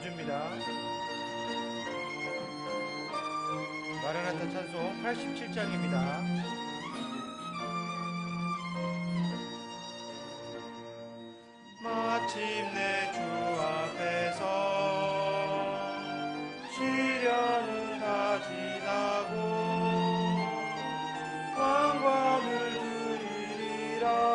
연주입니다. 마라나타 찬송 87장입니다. 마침내 주 앞에서 시련은 다 지나고 왕관을 드리리라.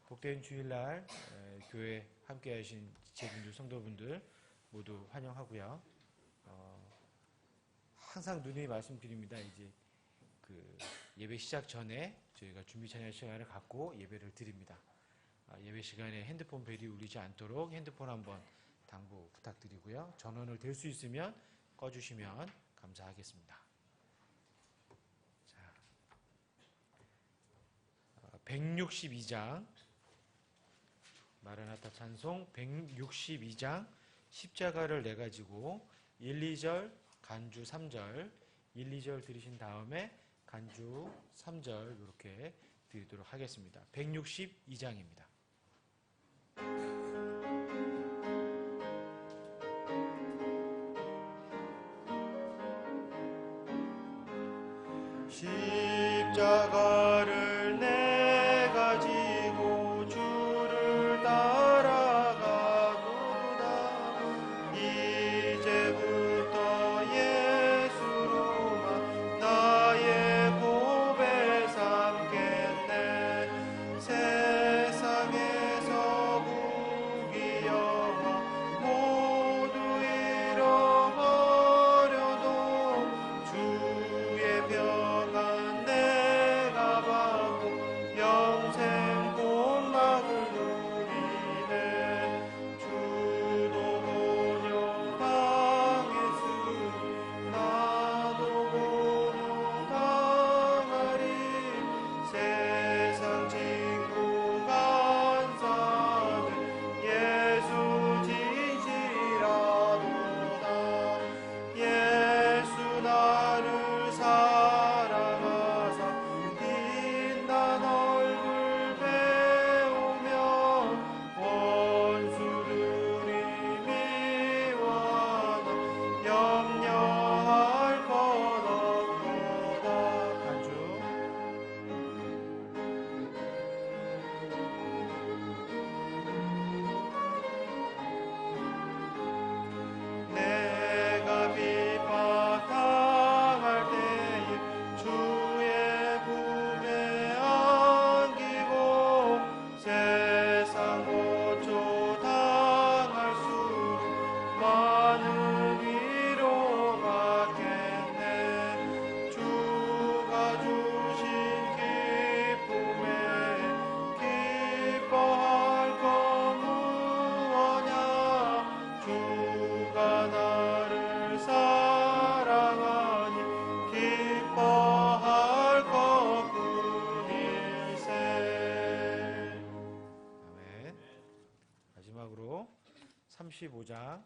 복된 주일날 교회 함께 하신 재분들 성도분들 모두 환영하고요. 항상 누누이 말씀드립니다. 이제 그 예배 시작 전에 저희가 준비 찬양 시간을 갖고 예배를 드립니다. 예배 시간에 핸드폰 벨이 울리지 않도록 핸드폰 한번 당부 부탁드리고요. 전원을 댈 수 있으면 꺼주시면 감사하겠습니다. 자, 162장 마라나타 찬송 162장 십자가를 내가지고 1, 2절 간주 3절 1, 2절 들으신 다음에 간주 3절 이렇게 드리도록 하겠습니다. 162장입니다. 십자가를 내가지고 주를 따라가도다. 이제부터 예수로만 나의 보배 삼겠네. 세상에서 부귀영화 모두 잃어버려도 주의 평안 영생 본막을 누리네. 주도 본요 당했으니 나도 본요 당하리. 세상 친구 간사들 예수 진실하도다. 예수 나를 사랑하사 빛난 얼굴 배우며 원수들이 미워하나 염려할 것 없도다. 간주 내가 비박당할 때에 주의 품에 안기고 세상 고초 당할 수 많은 위로 받겠네. 주가 주신 기쁨에 기뻐할 것 무엇냐. 주가 나를 사랑하니 기뻐할 것뿐일세. 아멘. 마지막으로 35장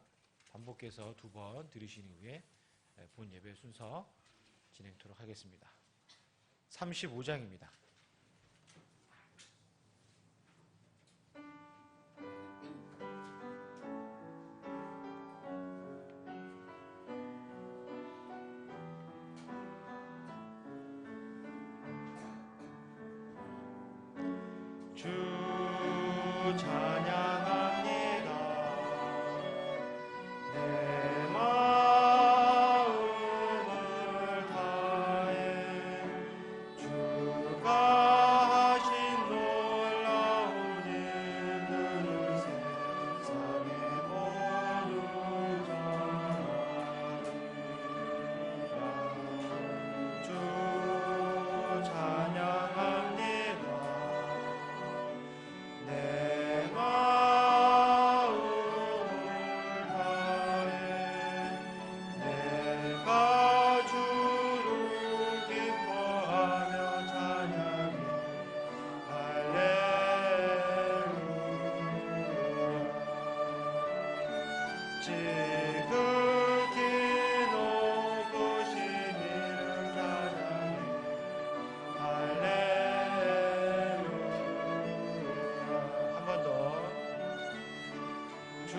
반복해서 두 번 들으신 후에 본 예배 순서 진행토록 하겠습니다. 35장입니다. 주 찬양합니다. 내 마음을 다해 주가 하신 놀라운 일들을 세상에 지극히 높으신 이름 찬양해 할렐루야. 한 번 더. 주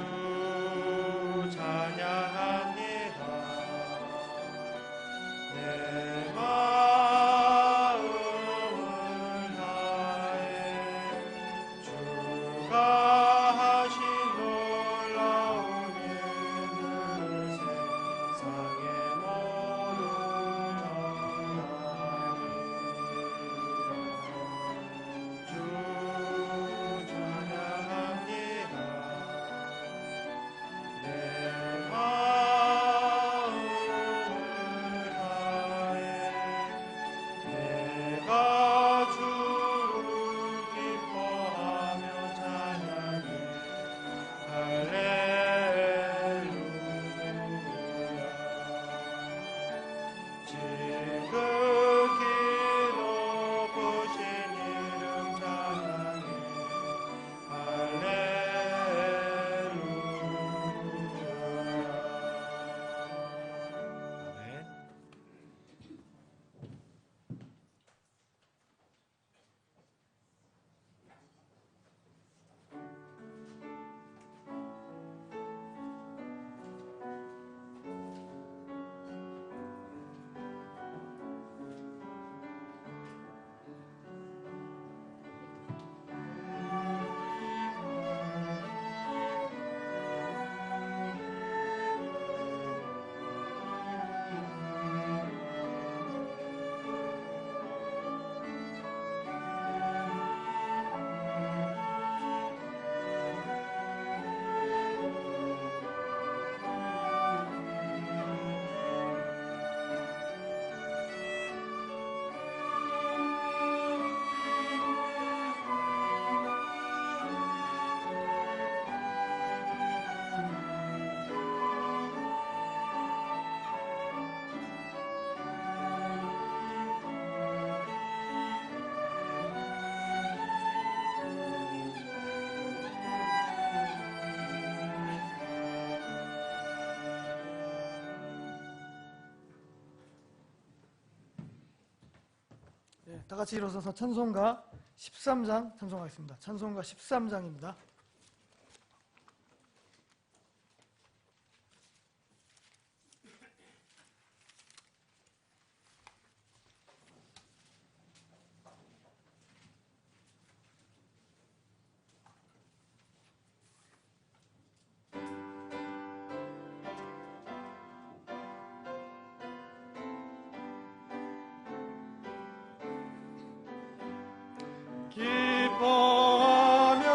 찬양합니다. 내 마음을 다해 주가 하신 놀라운 일들 세상에 모두 전하리라. 주 찬양합니다. 내 마음을 다해 내가 주를 기뻐하며 찬양해 할렐루야. 지극히 높으신 이름 찬양해 할렐루야. 아멘. 네, 다 같이 일어서서 찬송가 13장 찬송하겠습니다. 찬송가 13장입니다. 기뻐하며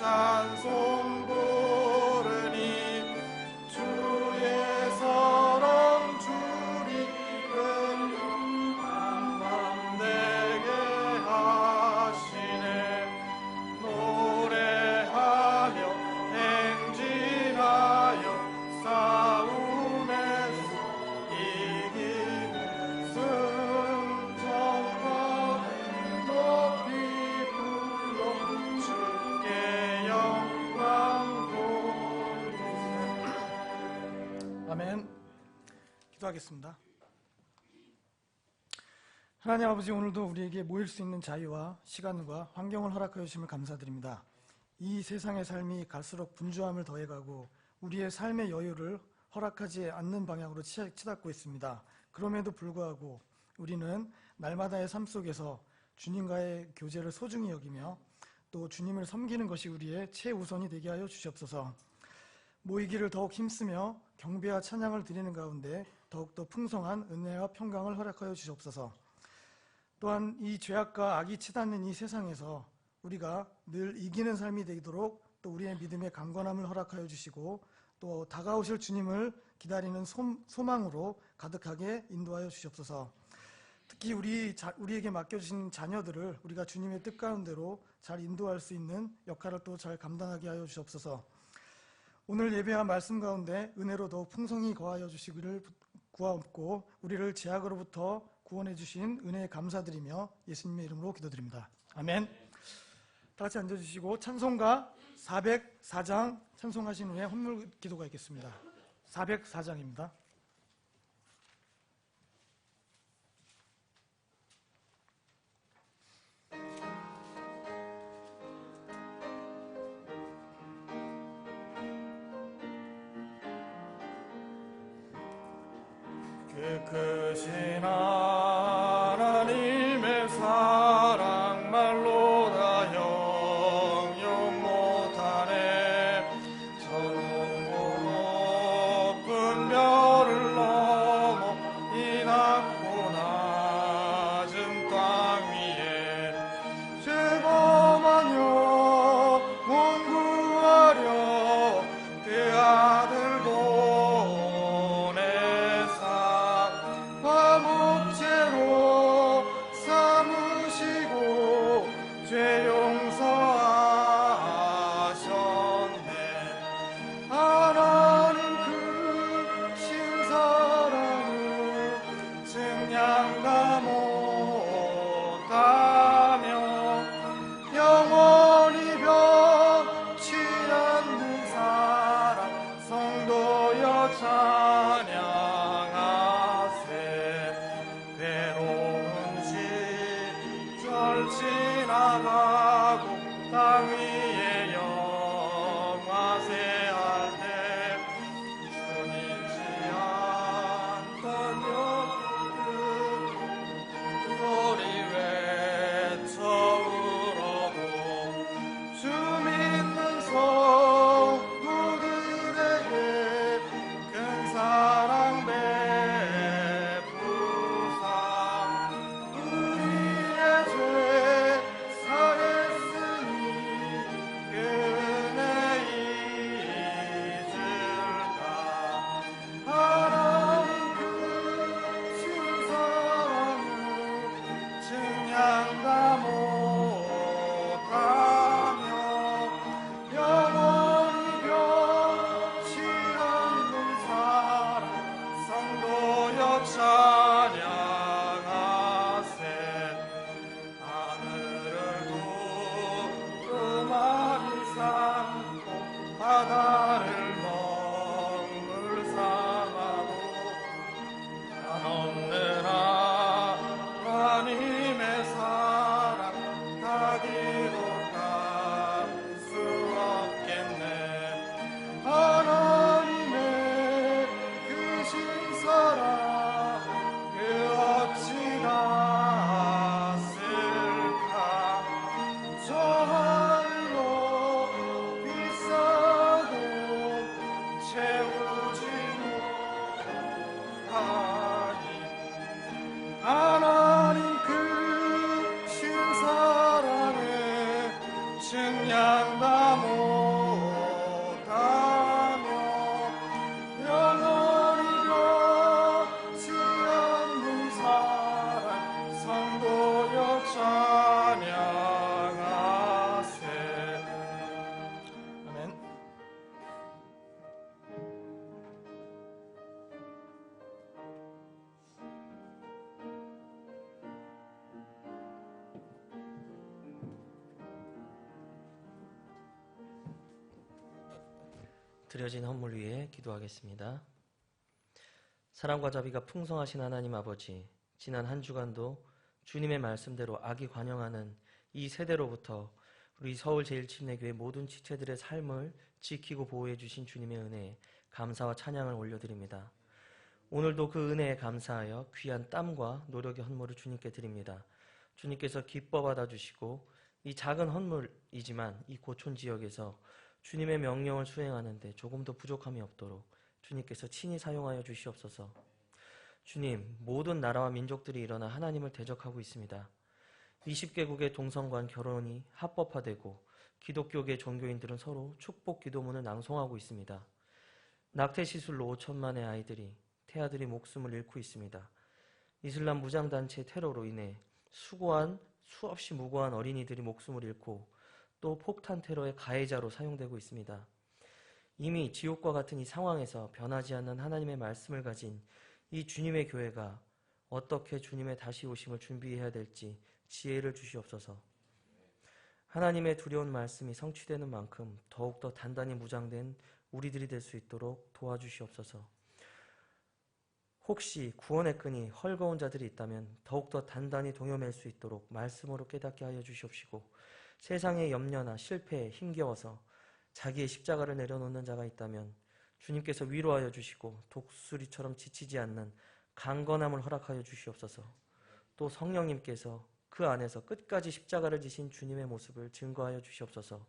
찬송 부르니 주의 사랑 주리를 한밤되게 하시네. 노래하며 행진하여 싸움에서 이기는 승천과 높이 불러 주께 영광 돌리세. 아멘. 기도하겠습니다. 하나님 아버지, 오늘도 우리에게 모일 수 있는 자유와 시간과 환경을 허락하여 주심을 감사드립니다. 이 세상의 삶이 갈수록 분주함을 더해가고 우리의 삶의 여유를 허락하지 않는 방향으로 치닫고 있습니다. 그럼에도 불구하고 우리는 날마다의 삶 속에서 주님과의 교제를 소중히 여기며 또 주님을 섬기는 것이 우리의 최우선이 되게 하여 주시옵소서. 모이기를 더욱 힘쓰며 경배와 찬양을 드리는 가운데 더욱더 풍성한 은혜와 평강을 허락하여 주시옵소서. 또한 이 죄악과 악이 치닫는 이 세상에서 우리가 늘 이기는 삶이 되도록 또 우리의 믿음의 강건함을 허락하여 주시고 또 다가오실 주님을 기다리는 소망으로 가득하게 인도하여 주시옵소서. 특히 우리에게 맡겨주신 자녀들을 우리가 주님의 뜻 가운데로 잘 인도할 수 있는 역할을 또 잘 감당하게 하여 주시옵소서. 오늘 예배와 말씀 가운데 은혜로 더욱 풍성히 거하여 주시기를 구하옵고 우리를 죄악으로부터 구원해 주신 은혜에 감사드리며 예수님의 이름으로 기도드립니다. 아멘. 다 같이 앉아주시고 찬송가 404장 찬송하신 후에 헌물 기도가 있겠습니다. 404장입니다. 크신 하나님의 사랑 말로 다 형용 못하네. 저 높은 별을 넘어 이 낮고 낮은 땅 위에 죄범하여 원구하려 그 아들 보내사 화목제로 드려진 헌물 위에 기도하겠습니다. 사랑과 자비가 풍성하신 하나님 아버지, 지난 한 주간도 주님의 말씀대로 악이 관영하는 이 세대로부터 우리 서울 제1침례교회 모든 지체들의 삶을 지키고 보호해 주신 주님의 은혜에 감사와 찬양을 올려드립니다. 오늘도 그 은혜에 감사하여 귀한 땀과 노력의 헌물을 주님께 드립니다. 주님께서 기뻐 받아주시고 이 작은 헌물이지만 이 고촌 지역에서 주님의 명령을 수행하는데 조금도 부족함이 없도록 주님께서 친히 사용하여 주시옵소서. 주님, 모든 나라와 민족들이 일어나 하나님을 대적하고 있습니다. 20개국의 동성간 결혼이 합법화되고 기독교계 종교인들은 서로 축복 기도문을 낭송하고 있습니다. 낙태 시술로 5천만의 아이들이 태아들이 목숨을 잃고 있습니다. 이슬람 무장단체 테러로 인해 수없이 무고한 어린이들이 목숨을 잃고 또 폭탄 테러의 가해자로 사용되고 있습니다. 이미 지옥과 같은 이 상황에서 변하지 않는 하나님의 말씀을 가진 이 주님의 교회가 어떻게 주님의 다시 오심을 준비해야 될지 지혜를 주시옵소서. 하나님의 두려운 말씀이 성취되는 만큼 더욱더 단단히 무장된 우리들이 될 수 있도록 도와주시옵소서. 혹시 구원의 끈이 헐거운 자들이 있다면 더욱더 단단히 동여맬 수 있도록 말씀으로 깨닫게 하여 주시옵시고, 세상의 염려나 실패에 힘겨워서 자기의 십자가를 내려놓는 자가 있다면 주님께서 위로하여 주시고 독수리처럼 지치지 않는 강건함을 허락하여 주시옵소서. 또 성령님께서 그 안에서 끝까지 십자가를 지신 주님의 모습을 증거하여 주시옵소서.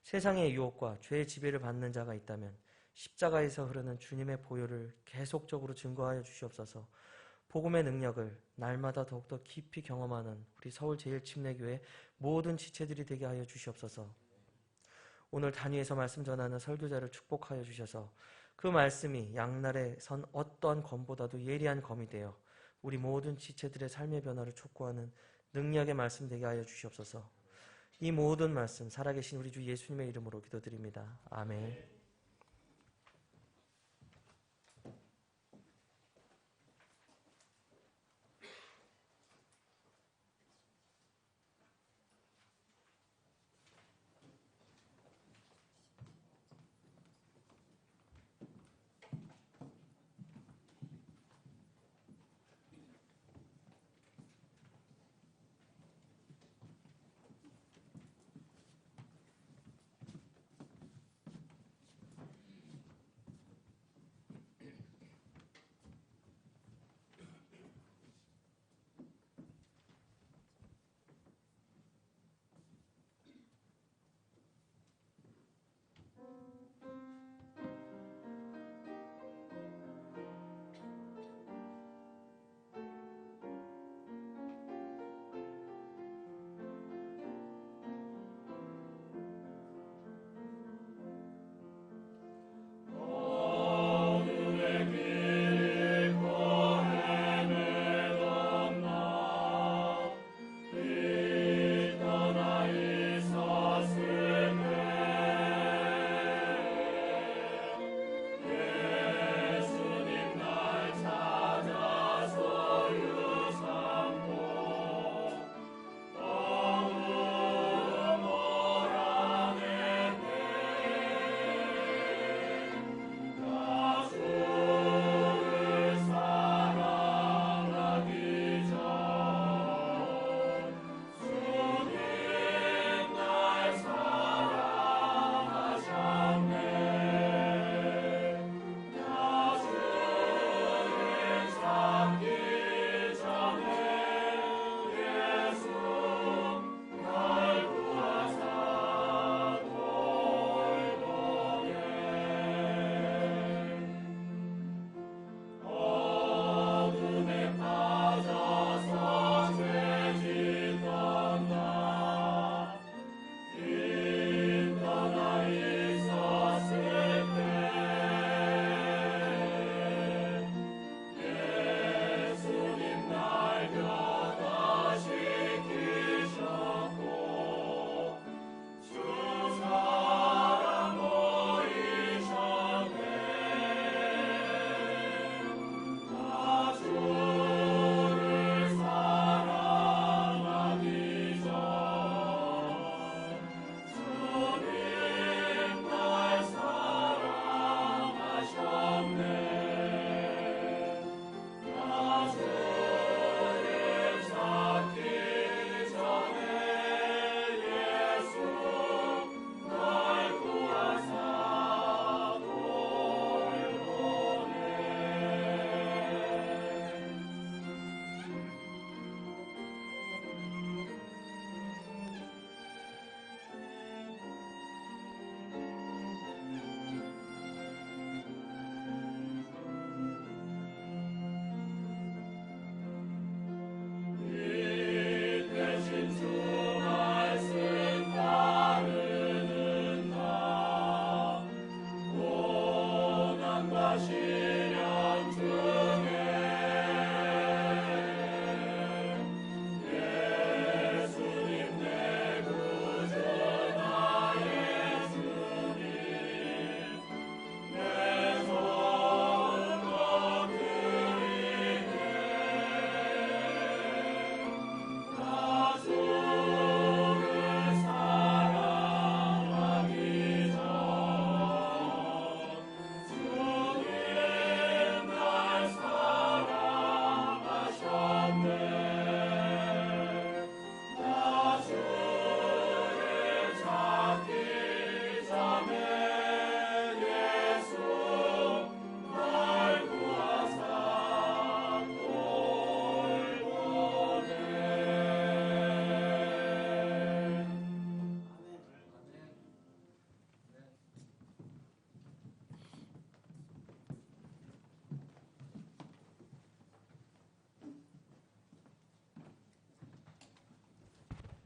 세상의 유혹과 죄의 지배를 받는 자가 있다면 십자가에서 흐르는 주님의 보혈을 계속적으로 증거하여 주시옵소서. 복음의 능력을 날마다 더욱더 깊이 경험하는 우리 서울 제1침례교회 모든 지체들이 되게 하여 주시옵소서. 오늘 단위에서 말씀 전하는 설교자를 축복하여 주셔서 그 말씀이 양날에 선 어떠한 검보다도 예리한 검이 되어 우리 모든 지체들의 삶의 변화를 촉구하는 능력의 말씀 되게 하여 주시옵소서. 이 모든 말씀 살아계신 우리 주 예수님의 이름으로 기도드립니다. 아멘.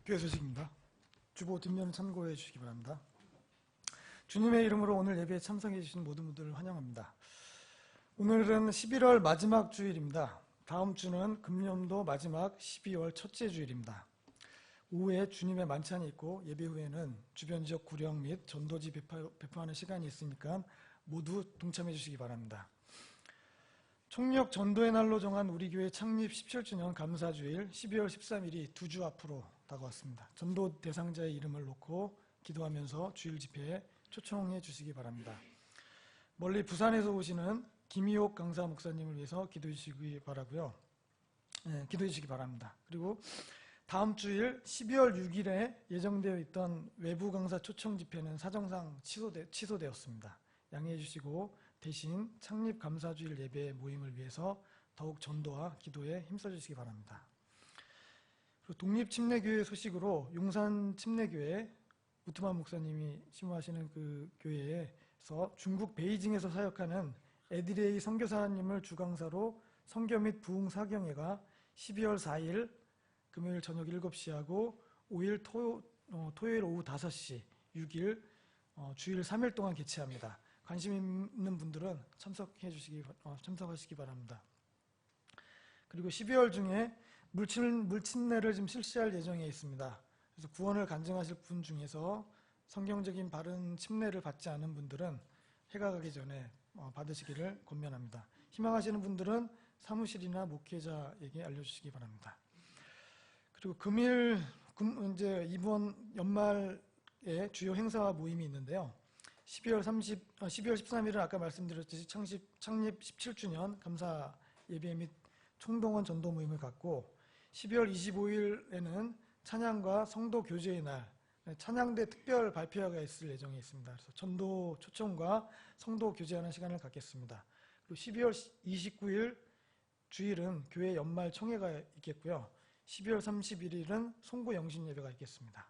교회 소식입니다. 주보 뒷면을 참고해 주시기 바랍니다. 주님의 이름으로 오늘 예배에 참석해 주신 모든 분들을 환영합니다. 오늘은 11월 마지막 주일입니다. 다음 주는 금년도 마지막 12월 첫째 주일입니다. 오후에 주님의 만찬이 있고 예배 후에는 주변 지역 구령 및 전도지 배포하는 시간이 있으니까 모두 동참해 주시기 바랍니다. 총력 전도의 날로 정한 우리 교회 창립 17주년 감사주일 12월 13일이 2주 앞으로 다가왔습니다. 전도 대상자의 이름을 놓고 기도하면서 주일 집회에 초청해 주시기 바랍니다. 멀리 부산에서 오시는 김희옥 강사 목사님을 위해서 기도해 주시기 바라고요. 기도해 주시기 바랍니다. 그리고 다음 주일 12월 6일에 예정되어 있던 외부 강사 초청 집회는 사정상 취소되었습니다. 양해해 주시고 대신 창립 감사주일 예배 모임을 위해서 더욱 전도와 기도에 힘써 주시기 바랍니다. 그리고 독립침례교회 소식으로 용산침례교회 우트만 목사님이 심호하시는 그 교회에서 중국 베이징에서 사역하는 에드레이 선교사님을 주강사로 선교 및 부흥 사경회가 12월 4일 금요일 저녁 7시하고 5일 토요일 오후 5시 6일 주일 3일 동안 개최합니다. 관심 있는 분들은 참석하시기 바랍니다. 그리고 12월 중에 물침례를 지금 실시할 예정에 있습니다. 그래서 구원을 간증하실 분 중에서 성경적인 바른 침례를 받지 않은 분들은 해가 가기 전에 받으시기를 권면합니다. 희망하시는 분들은 사무실이나 목회자에게 알려주시기 바랍니다. 그리고 이제 이번 연말에 주요 행사와 모임이 있는데요. 12월 13일은 아까 말씀드렸듯이 창립 17주년 감사 예배 및 총동원 전도 모임을 갖고 12월 25일에는 찬양과 성도 교제의 날, 찬양대 특별 발표회가 있을 예정에 있습니다. 그래서 전도 초청과 성도 교제하는 시간을 갖겠습니다. 그리고 12월 29일 주일은 교회 연말 총회가 있겠고요. 12월 31일은 송구 영신 예배가 있겠습니다.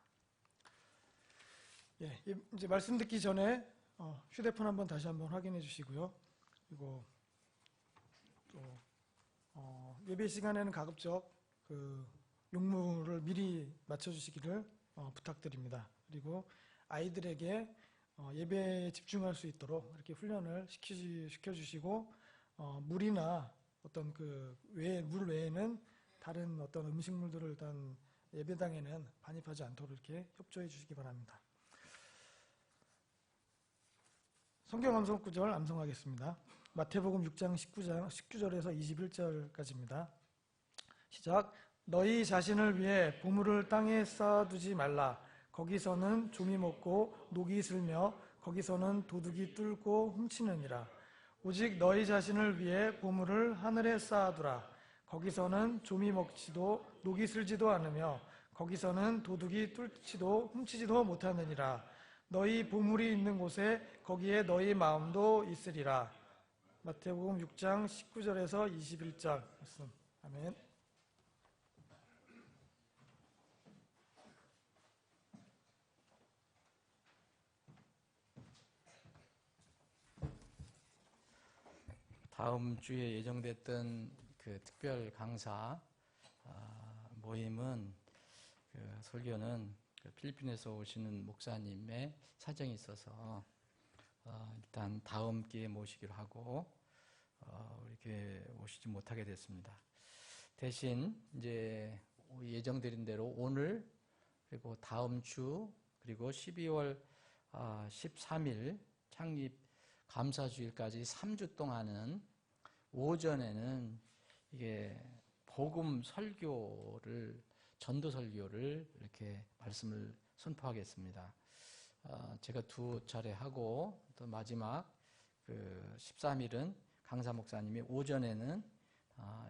예, 이제 말씀 듣기 전에 휴대폰 다시 한번 확인해 주시고요. 그리고 또 예배 시간에는 가급적 용무를 미리 맞춰주시기를 부탁드립니다. 그리고 아이들에게 예배에 집중할 수 있도록 이렇게 훈련을 시켜주시고 물이나 어떤 물 외에는 다른 어떤 음식물들을 일단 예배당에는 반입하지 않도록 이렇게 협조해 주시기 바랍니다. 성경 암송 구절 암송하겠습니다. 마태복음 6장 19절에서 21절까지입니다. 시작. 너희 자신을 위해 보물을 땅에 쌓아두지 말라. 거기서는 좀이 먹고 녹이 슬며 거기서는 도둑이 뚫고 훔치느니라. 오직 너희 자신을 위해 보물을 하늘에 쌓아두라. 거기서는 좀이 먹지도 녹이 슬지도 않으며 거기서는 도둑이 뚫지도 훔치지도 못하느니라. 너희 보물이 있는 곳에 거기에 너희 마음도 있으리라. 마태복음 6장 19절에서 21절 말씀. 아멘. 다음 주에 예정됐던 특별 강사 모임은 설교는 필리핀에서 오시는 목사님의 사정이 있어서 일단 다음 기회에 모시기로 하고 우리 교회에 오시지 못하게 됐습니다. 대신 이제 예정드린 대로 오늘 그리고 다음 주 그리고 12월 13일 창립 감사주일까지 3주 동안은 오전에는 이게 복음 설교를 전도 설교를 이렇게 말씀을 선포하겠습니다. 제가 2차례 하고 또 마지막 13일은 강사 목사님이 오전에는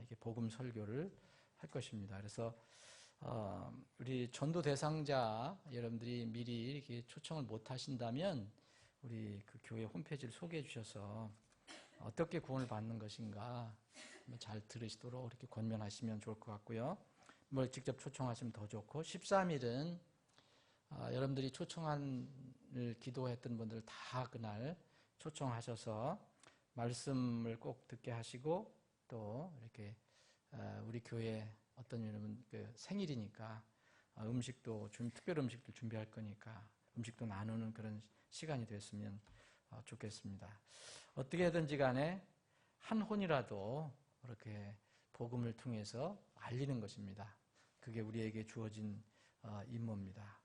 이게 복음 설교를 할 것입니다. 그래서 우리 전도 대상자 여러분들이 미리 이렇게 초청을 못 하신다면 우리 교회 홈페이지를 소개해 주셔서 어떻게 구원을 받는 것인가 잘 들으시도록 이렇게 권면하시면 좋을 것 같고요. 뭘 직접 초청하시면 더 좋고 13일은 여러분들이 초청을 기도했던 분들 다 그날 초청하셔서 말씀을 꼭 듣게 하시고 또 이렇게 우리 교회 어떤 여러분 생일이니까 음식도 특별 음식도 준비할 거니까 음식도 나누는 그런 시간이 됐으면 좋겠습니다. 어떻게든지 간에 한 혼이라도 이렇게 복음을 통해서 알리는 것입니다. 그게 우리에게 주어진 임무입니다.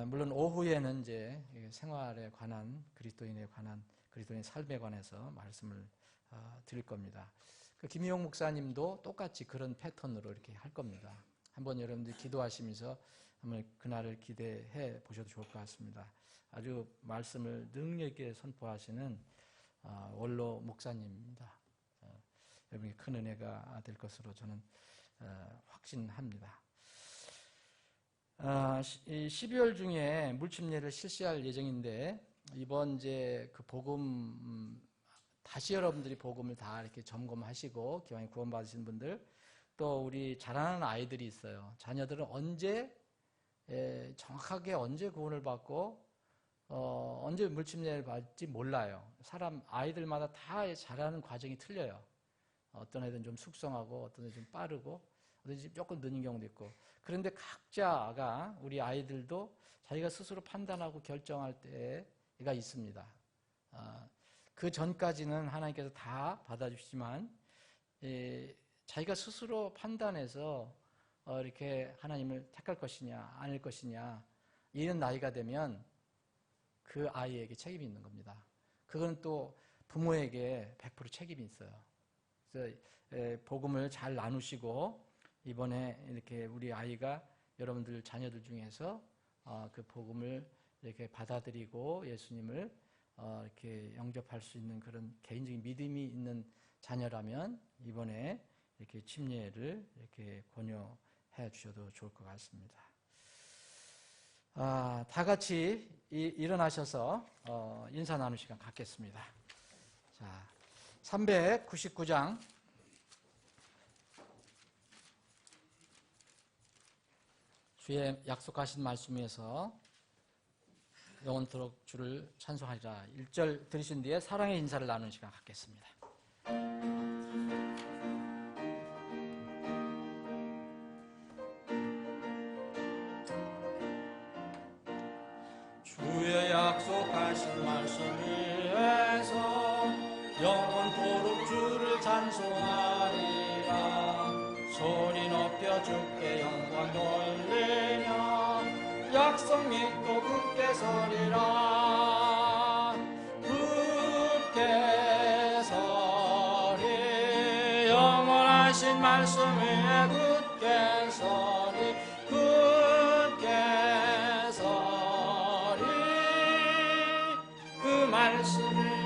물론 오후에는 이제 생활에 관한 그리스도인에 관한 그리스도인의 삶에 관해서 말씀을 드릴 겁니다. 그 김희용 목사님도 똑같이 그런 패턴으로 이렇게 할 겁니다. 한번 여러분들 기도하시면서 한번 그날을 기대해 보셔도 좋을 것 같습니다. 아주 말씀을 능력 있게 선포하시는 원로 목사님입니다. 여러분에게 큰 은혜가 될 것으로 저는 확신합니다. 12월 중에 물침례를 실시할 예정인데 이번 이제 그 복음 다시 여러분들이 복음을 다 이렇게 점검하시고 기왕에 구원받으신 분들 또 우리 자라는 아이들이 있어요. 자녀들은 언제 정확하게 언제 구원을 받고 언제 물침례를 받을지 몰라요. 아이들마다 다 자라는 과정이 틀려요. 어떤 애들은 좀 숙성하고 어떤 애들은 좀 빠르고 어떤 애들은 조금 느린 경우도 있고. 그런데 각자가 우리 아이들도 자기가 스스로 판단하고 결정할 때가 있습니다. 그 전까지는 하나님께서 다 받아주시지만 자기가 스스로 판단해서 이렇게 하나님을 택할 것이냐 아닐 것이냐 이런 나이가 되면 그 아이에게 책임이 있는 겁니다. 그건 또 부모에게 100% 책임이 있어요. 그래서 복음을 잘 나누시고 이번에 이렇게 우리 아이가 여러분들 자녀들 중에서 그 복음을 이렇게 받아들이고 예수님을 이렇게 영접할 수 있는 그런 개인적인 믿음이 있는 자녀라면 이번에 이렇게 침례를 이렇게 권유해 주셔도 좋을 것 같습니다. 다 같이 일어나셔서 인사 나누 시간 갖겠습니다. 자, 399장 주의 약속하신 말씀에서 영원토록 주를 찬송하리라 1절 들으신 뒤에 사랑의 인사를 나누는 시간 갖겠습니다. 주의 약속하신 말씀 위에서 영원토록 주를 찬송하리라. 소리 높여 주께 영광 돌리며 약속 믿고 굳게 서리라. 굳게 서리 영원하신 말씀 위에 굳게 서리 굳게 서리 그 말씀 위에 굳게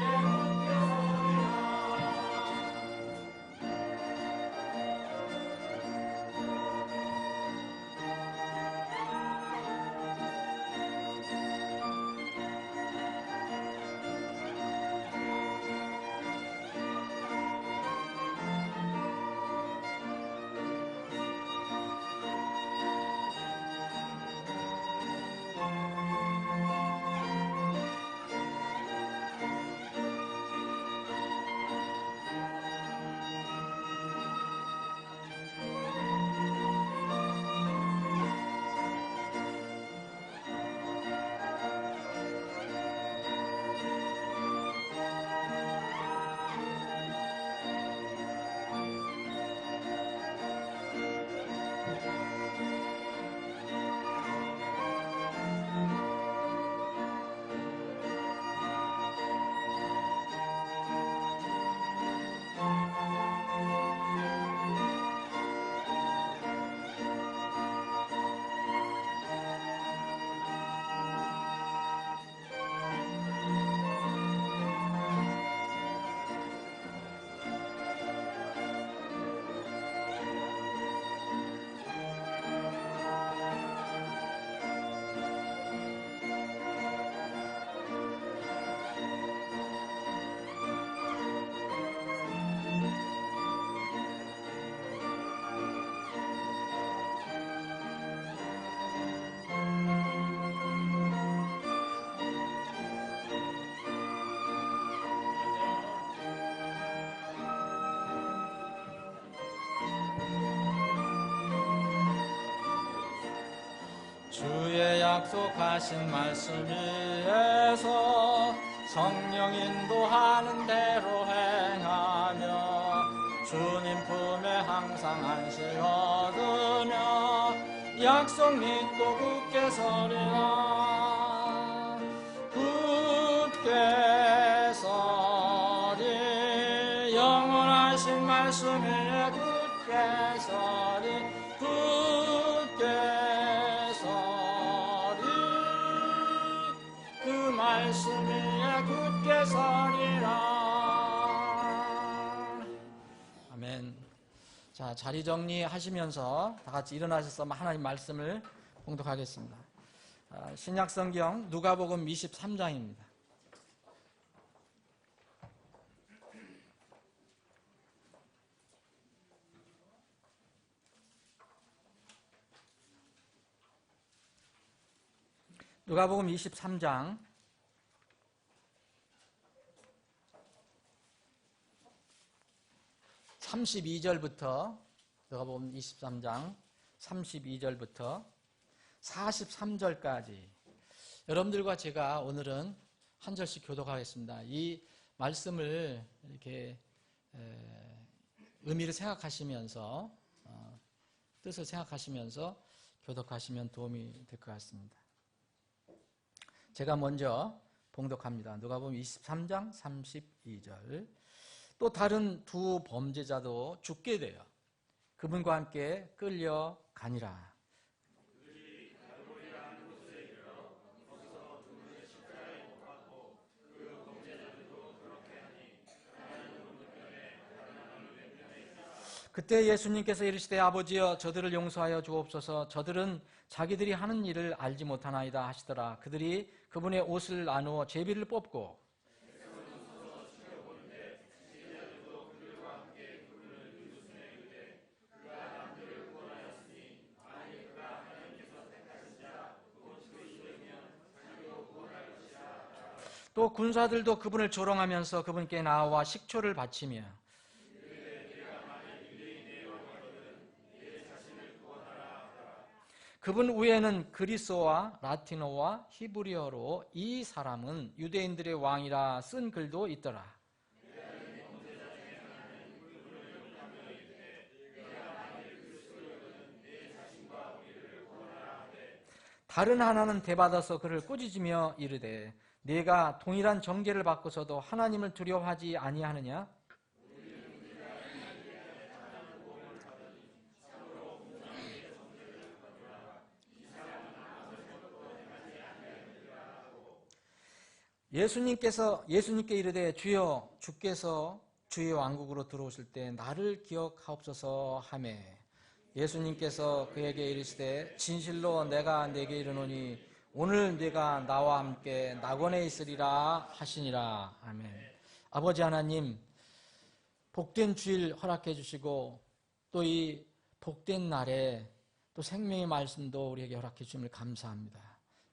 약속하신 말씀 위에서 성령 인도하는 대로 행하며 주님 품에 항상 안식 얻으며 약속 믿고 굳게 서리라. 굳게 서리 영원하신 말씀 위에 굳게 서리 굳게 서리 그 말씀 위에 굳게 서리라. 아멘. 자, 자리 정리하시면서 다 같이 일어나셔서 하나님 말씀을 봉독하겠습니다. 신약 성경 누가복음 23장입니다. 누가복음 23장 32절부터 누가복음 23장 32절부터 43절까지 여러분들과 제가 오늘은 한 절씩 교독하겠습니다. 이 말씀을 이렇게 의미를 생각하시면서 뜻을 생각하시면서 교독하시면 도움이 될 것 같습니다. 제가 먼저 봉독합니다. 누가복음 23장 32절. 또 다른 두 범죄자도 죽게 되어 그분과 함께 끌려가니라. 그때 예수님께서 이르시되 아버지여 저들을 용서하여 주옵소서. 저들은 자기들이 하는 일을 알지 못하나이다 하시더라. 그들이 그분의 옷을 나누어 제비를 뽑고 또 군사들도 그분을 조롱하면서 그분께 나와 식초를 바치며 그분 위에는 그리스어와 라틴어와 히브리어로 이 사람은 유대인들의 왕이라 쓴 글도 있더라. 다른 하나는 대받아서 그를 꾸짖으며 이르되 네가 동일한 정죄를 받고서도 하나님을 두려워하지 아니하느냐? 예수님께 이르되 주여 주께서 주의 왕국으로 들어오실 때 나를 기억하옵소서 하매 예수님께서 그에게 이르시되 진실로 내가 네게 이르노니 오늘 네가 나와 함께 낙원에 있으리라 하시니라. 아멘. 아버지 하나님, 복된 주일 허락해 주시고 또 이 복된 날에 또 생명의 말씀도 우리에게 허락해 주심을 감사합니다.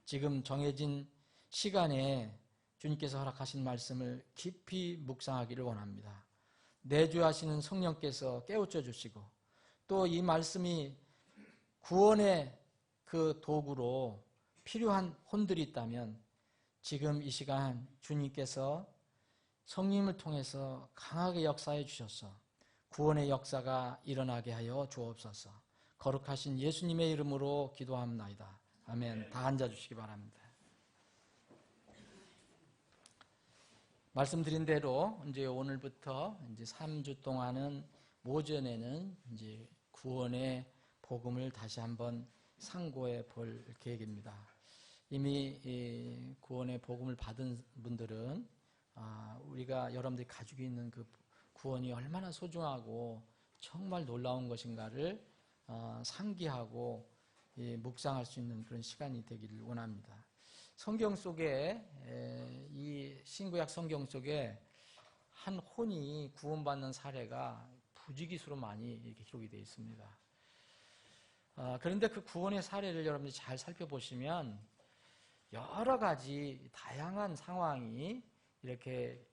지금 정해진 시간에 주님께서 허락하신 말씀을 깊이 묵상하기를 원합니다. 내주하시는 성령께서 깨우쳐 주시고 또 이 말씀이 구원의 그 도구로 필요한 혼들이 있다면 지금 이 시간 주님께서 성령을 통해서 강하게 역사해 주셔서 구원의 역사가 일어나게 하여 주옵소서. 거룩하신 예수님의 이름으로 기도합나이다. 아멘. 다 앉아주시기 바랍니다. 말씀드린 대로 이제 오늘부터 이제 3주 동안은 오전에는 이제 구원의 복음을 다시 한번 상고해 볼 계획입니다. 이미 구원의 복음을 받은 분들은 우리가 여러분들이 가지고 있는 그 구원이 얼마나 소중하고 정말 놀라운 것인가를 상기하고 묵상할 수 있는 그런 시간이 되기를 원합니다. 성경 속에 이 신구약 성경 속에 한 혼이 구원받는 사례가 부지기수로 많이 이렇게 기록이 되어 있습니다. 그런데 그 구원의 사례를 여러분들이 잘 살펴보시면 여러 가지 다양한 상황이 이렇게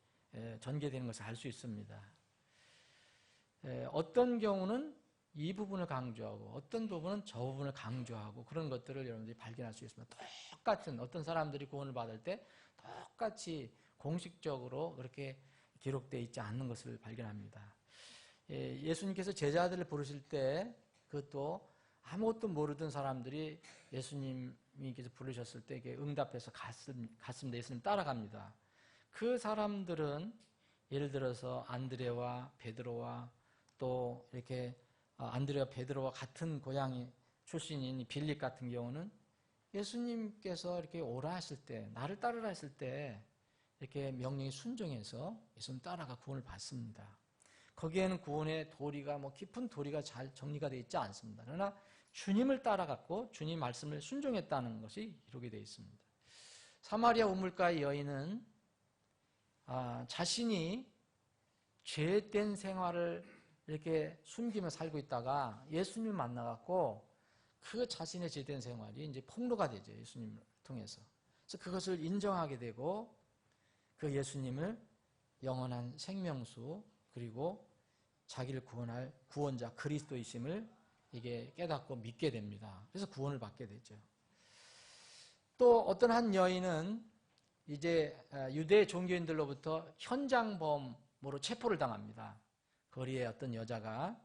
전개되는 것을 알 수 있습니다. 어떤 경우는 이 부분을 강조하고 어떤 부분은 저 부분을 강조하고 그런 것들을 여러분들이 발견할 수 있습니다. 똑같은 어떤 사람들이 구원을 받을 때 똑같이 공식적으로 그렇게 기록되어 있지 않는 것을 발견합니다. 예수님께서 제자들을 부르실 때 그것도 아무것도 모르던 사람들이 예수님께서 부르셨을 때 응답해서 갔습니다. 예수님 따라갑니다. 그 사람들은 예를 들어서 안드레와 베드로와 또 이렇게 안드레와 베드로와 같은 고향 출신인 빌립 같은 경우는 예수님께서 이렇게 오라 하실 때, 나를 따르라 했을 때 이렇게 명령에 순종해서 예수님 따라가 구원을 받습니다. 거기에는 구원의 도리가 깊은 도리가 잘 정리가 되어 있지 않습니다. 그러나 주님을 따라갔고 주님 말씀을 순종했다는 것이 기록이 되어 있습니다. 사마리아 우물가의 여인은 자신이 죄된 생활을 이렇게 숨기며 살고 있다가 예수님을 만나갖고 그 자신의 죄된 생활이 이제 폭로가 되죠. 예수님을 통해서. 그래서 그것을 인정하게 되고 그 예수님을 영원한 생명수 그리고 자기를 구원할 구원자 그리스도이심을 이게 깨닫고 믿게 됩니다. 그래서 구원을 받게 되죠. 또 어떤 한 여인은 이제 유대 종교인들로부터 현장범으로 체포를 당합니다. 거리에 어떤 여자가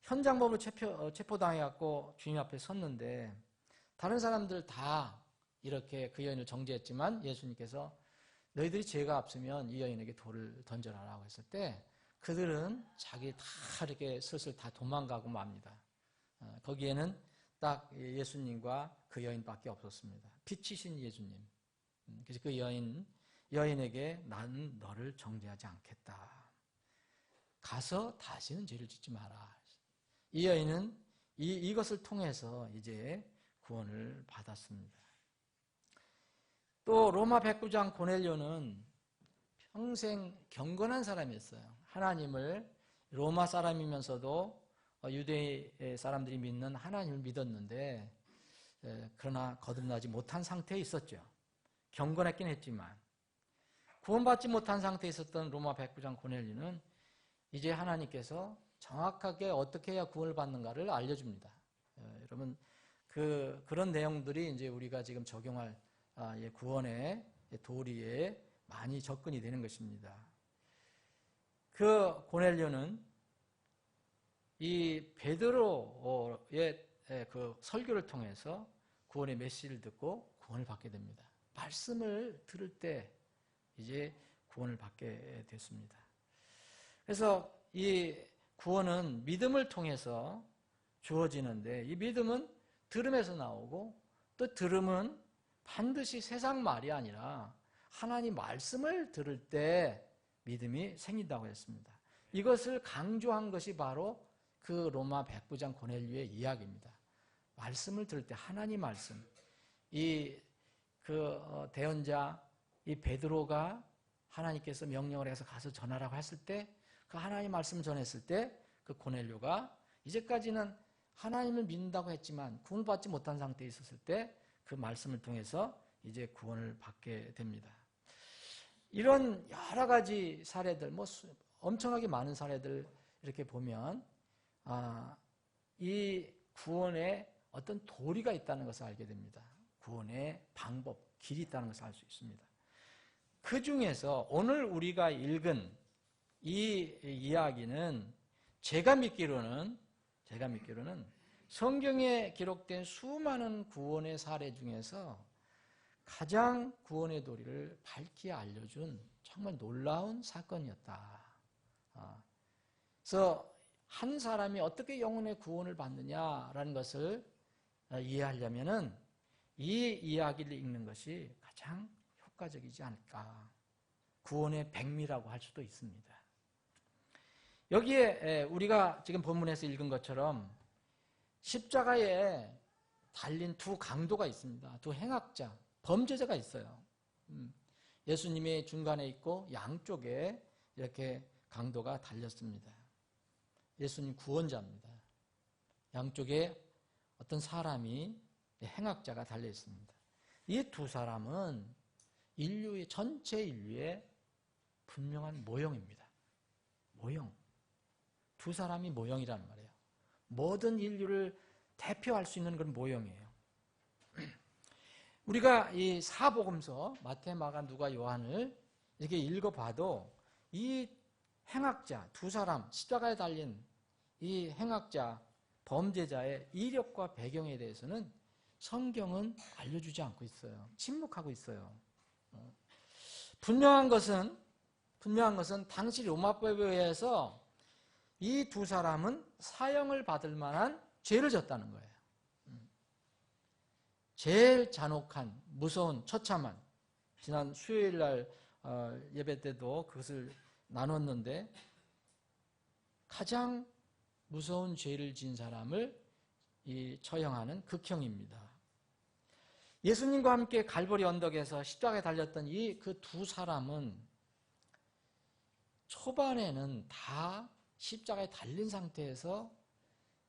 현장범으로 체포당해갖고 주님 앞에 섰는데 다른 사람들 다 이렇게 그 여인을 정죄했지만 예수님께서 너희들이 죄가 없으면 이 여인에게 돌을 던져라라고 했을 때 그들은 자기 다 이렇게 슬슬 다 도망가고 맙니다. 거기에는 딱 예수님과 그 여인밖에 없었습니다. 빛이신 예수님. 그래서 그 여인에게 나는 너를 정죄하지 않겠다. 가서 다시는 죄를 짓지 마라. 이 여인은 이것을 통해서 이제 구원을 받았습니다. 또 로마 백부장 고넬료는 평생 경건한 사람이었어요. 하나님을 로마 사람이면서도 유대 사람들이 믿는 하나님을 믿었는데 그러나 거듭나지 못한 상태에 있었죠. 경건했긴 했지만 구원받지 못한 상태에 있었던 로마 백부장 고넬료는 이제 하나님께서 정확하게 어떻게 해야 구원을 받는가를 알려줍니다. 여러분 그런 내용들이 이제 우리가 지금 적용할 구원의 도리에 많이 접근이 되는 것입니다. 그 고넬료는 이 베드로의 그 설교를 통해서 구원의 메시지를 듣고 구원을 받게 됩니다. 말씀을 들을 때 이제 구원을 받게 됐습니다. 그래서 이 구원은 믿음을 통해서 주어지는데 이 믿음은 들음에서 나오고 또 들음은 반드시 세상 말이 아니라 하나님 말씀을 들을 때 믿음이 생긴다고 했습니다. 이것을 강조한 것이 바로 그 로마 백부장 고넬료의 이야기입니다. 말씀을 들을 때 하나님 말씀, 대언자 이 베드로가 하나님께서 명령을 해서 가서 전하라고 했을 때 그 하나님 말씀을 전했을 때 그 고넬료가 이제까지는 하나님을 믿는다고 했지만 구원을 받지 못한 상태에 있었을 때 그 말씀을 통해서 이제 구원을 받게 됩니다. 이런 여러 가지 사례들, 엄청나게 많은 사례들 이렇게 보면 이 구원에 어떤 도리가 있다는 것을 알게 됩니다. 구원의 방법, 길이 있다는 것을 알 수 있습니다. 그 중에서 오늘 우리가 읽은 이 이야기는 제가 믿기로는 성경에 기록된 수많은 구원의 사례 중에서 가장 구원의 도리를 밝게 알려준 정말 놀라운 사건이었다. 그래서 한 사람이 어떻게 영혼의 구원을 받느냐라는 것을 이해하려면은 이 이야기를 읽는 것이 가장 효과적이지 않을까. 구원의 백미라고 할 수도 있습니다. 여기에 우리가 지금 본문에서 읽은 것처럼 십자가에 달린 두 강도가 있습니다. 두 행악자, 범죄자가 있어요. 예수님이 중간에 있고 양쪽에 이렇게 강도가 달렸습니다. 예수님 구원자입니다. 양쪽에 어떤 사람이 행악자가 달려 있습니다. 이 두 사람은 전체 인류의 분명한 모형입니다. 모형. 두 사람이 모형이라는 말이에요. 모든 인류를 대표할 수 있는 그런 모형이에요. 우리가 이 사복음서 마태, 마가, 누가, 요한을 이렇게 읽어봐도 이 행악자 두 사람, 십자가에 달린 이 행악자, 범죄자의 이력과 배경에 대해서는 성경은 알려주지 않고 있어요. 침묵하고 있어요. 분명한 것은 당시 로마법에 의해서 이 두 사람은 사형을 받을 만한 죄를 졌다는 거예요. 제일 잔혹한, 무서운, 처참한, 지난 수요일 날 예배 때도 그것을 나눴는데, 가장 무서운 죄를 지은 사람을 처형하는 극형입니다. 예수님과 함께 갈보리 언덕에서 십자가에 달렸던 이 그 두 사람은 초반에는 다 십자가에 달린 상태에서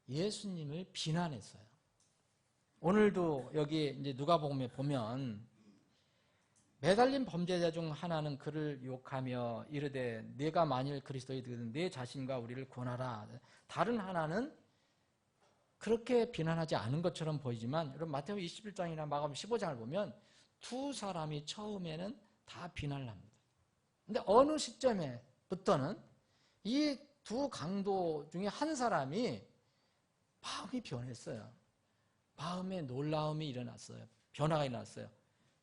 예수님을 비난했어요. 오늘도 여기 이제 누가복음에 보면 매달린 범죄자 중 하나는 그를 욕하며 이르되 네가 만일 그리스도이든 네 자신과 우리를 구원하라. 다른 하나는 그렇게 비난하지 않은 것처럼 보이지만 여러분 마태복음 21장이나 마가복음 15장을 보면 두 사람이 처음에는 다 비난을 합니다. 근데 어느 시점에부터는 이 두 강도 중에 한 사람이 마음이 변했어요. 마음에 놀라움이 일어났어요. 변화가 일어났어요.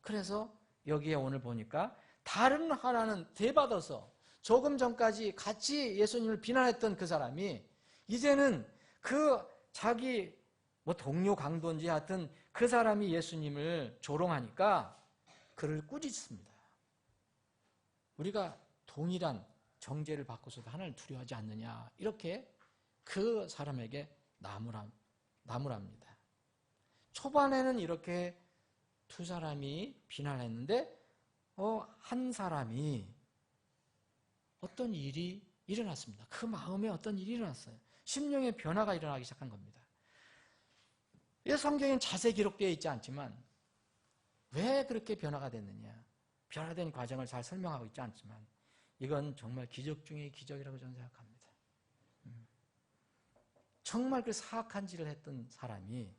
그래서 여기에 오늘 보니까 다른 하나는 대받아서 조금 전까지 같이 예수님을 비난했던 그 사람이 이제는 그 자기 동료 강도인지 하여튼 그 사람이 예수님을 조롱하니까 그를 꾸짖습니다. 우리가 동일한 정죄를 받고서도 하나님을 두려워하지 않느냐, 이렇게 그 사람에게 나무랍니다. 초반에는 이렇게 두 사람이 비난했는데 한 사람이 어떤 일이 일어났습니다. 그 마음에 어떤 일이 일어났어요. 심령의 변화가 일어나기 시작한 겁니다. 이 성경엔 자세히 기록되어 있지 않지만 왜 그렇게 변화가 됐느냐, 변화된 과정을 잘 설명하고 있지 않지만 이건 정말 기적 중의 기적이라고 저는 생각합니다. 정말 그 사악한 짓을 했던 사람이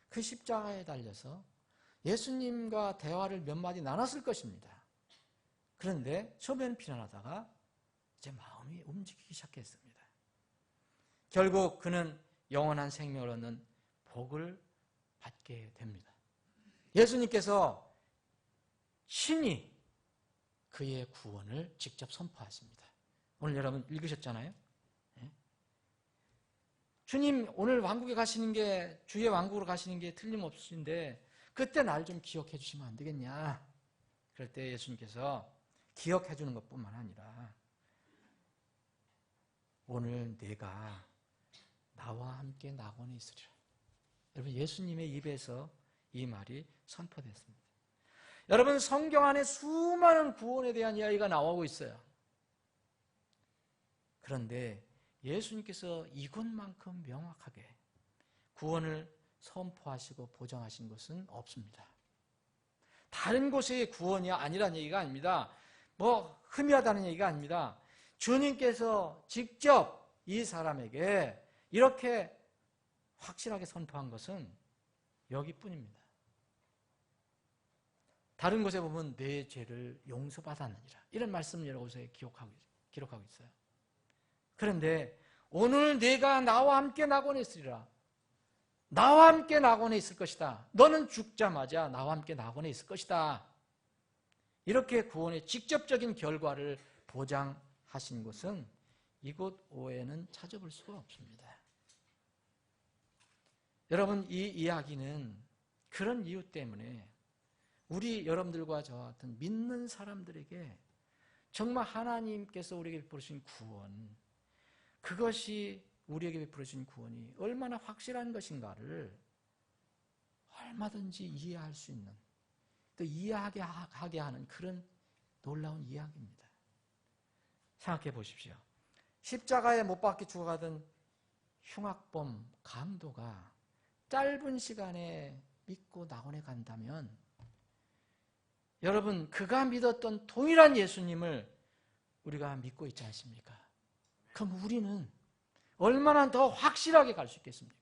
그 십자가에 달려서 예수님과 대화를 몇 마디 나눴을 것입니다. 그런데 처음에는 비난하다가 이제 마음이 움직이기 시작했습니다. 결국 그는 영원한 생명을 얻는 복을 받게 됩니다. 예수님께서 친히 그의 구원을 직접 선포하십니다. 오늘 여러분 읽으셨잖아요. 네? 주님 오늘 왕국에 가시는 게, 주의 왕국으로 가시는 게 틀림없으신데 그때 날 좀 기억해 주시면 안 되겠냐. 그럴 때 예수님께서 기억해 주는 것뿐만 아니라 오늘 내가 나와 함께 낙원에 있으리라. 여러분 예수님의 입에서 이 말이 선포됐습니다. 여러분 성경 안에 수많은 구원에 대한 이야기가 나오고 있어요. 그런데 예수님께서 이것만큼 명확하게 구원을 선포하시고 보장하신 것은 없습니다. 다른 곳의 구원이 아니라는 얘기가 아닙니다. 흠이하다는 얘기가 아닙니다. 주님께서 직접 이 사람에게 이렇게 확실하게 선포한 것은 여기뿐입니다. 다른 곳에 보면 내 죄를 용서받았느니라, 이런 말씀을 여러 곳에 기록하고 있어요. 그런데 오늘 내가 나와 함께 낙원에 있으리라. 나와 함께 낙원에 있을 것이다. 너는 죽자마자 나와 함께 낙원에 있을 것이다. 이렇게 구원의 직접적인 결과를 보장하신 것은 이곳 외에는 찾아볼 수가 없습니다. 여러분 이 이야기는 그런 이유 때문에 우리 여러분들과 저와 같은 믿는 사람들에게 정말 하나님께서 우리에게 베풀으신 구원, 그것이 우리에게 베풀으신 구원이 얼마나 확실한 것인가를 얼마든지 이해할 수 있는, 또 이해하게 하는 그런 놀라운 이야기입니다. 생각해 보십시오. 십자가에 못 박혀 죽어가던 흉악범 강도가 짧은 시간에 믿고 낙원에 간다면 여러분 그가 믿었던 동일한 예수님을 우리가 믿고 있지 않습니까? 그럼 얼마나 더 확실하게 갈 수 있겠습니까?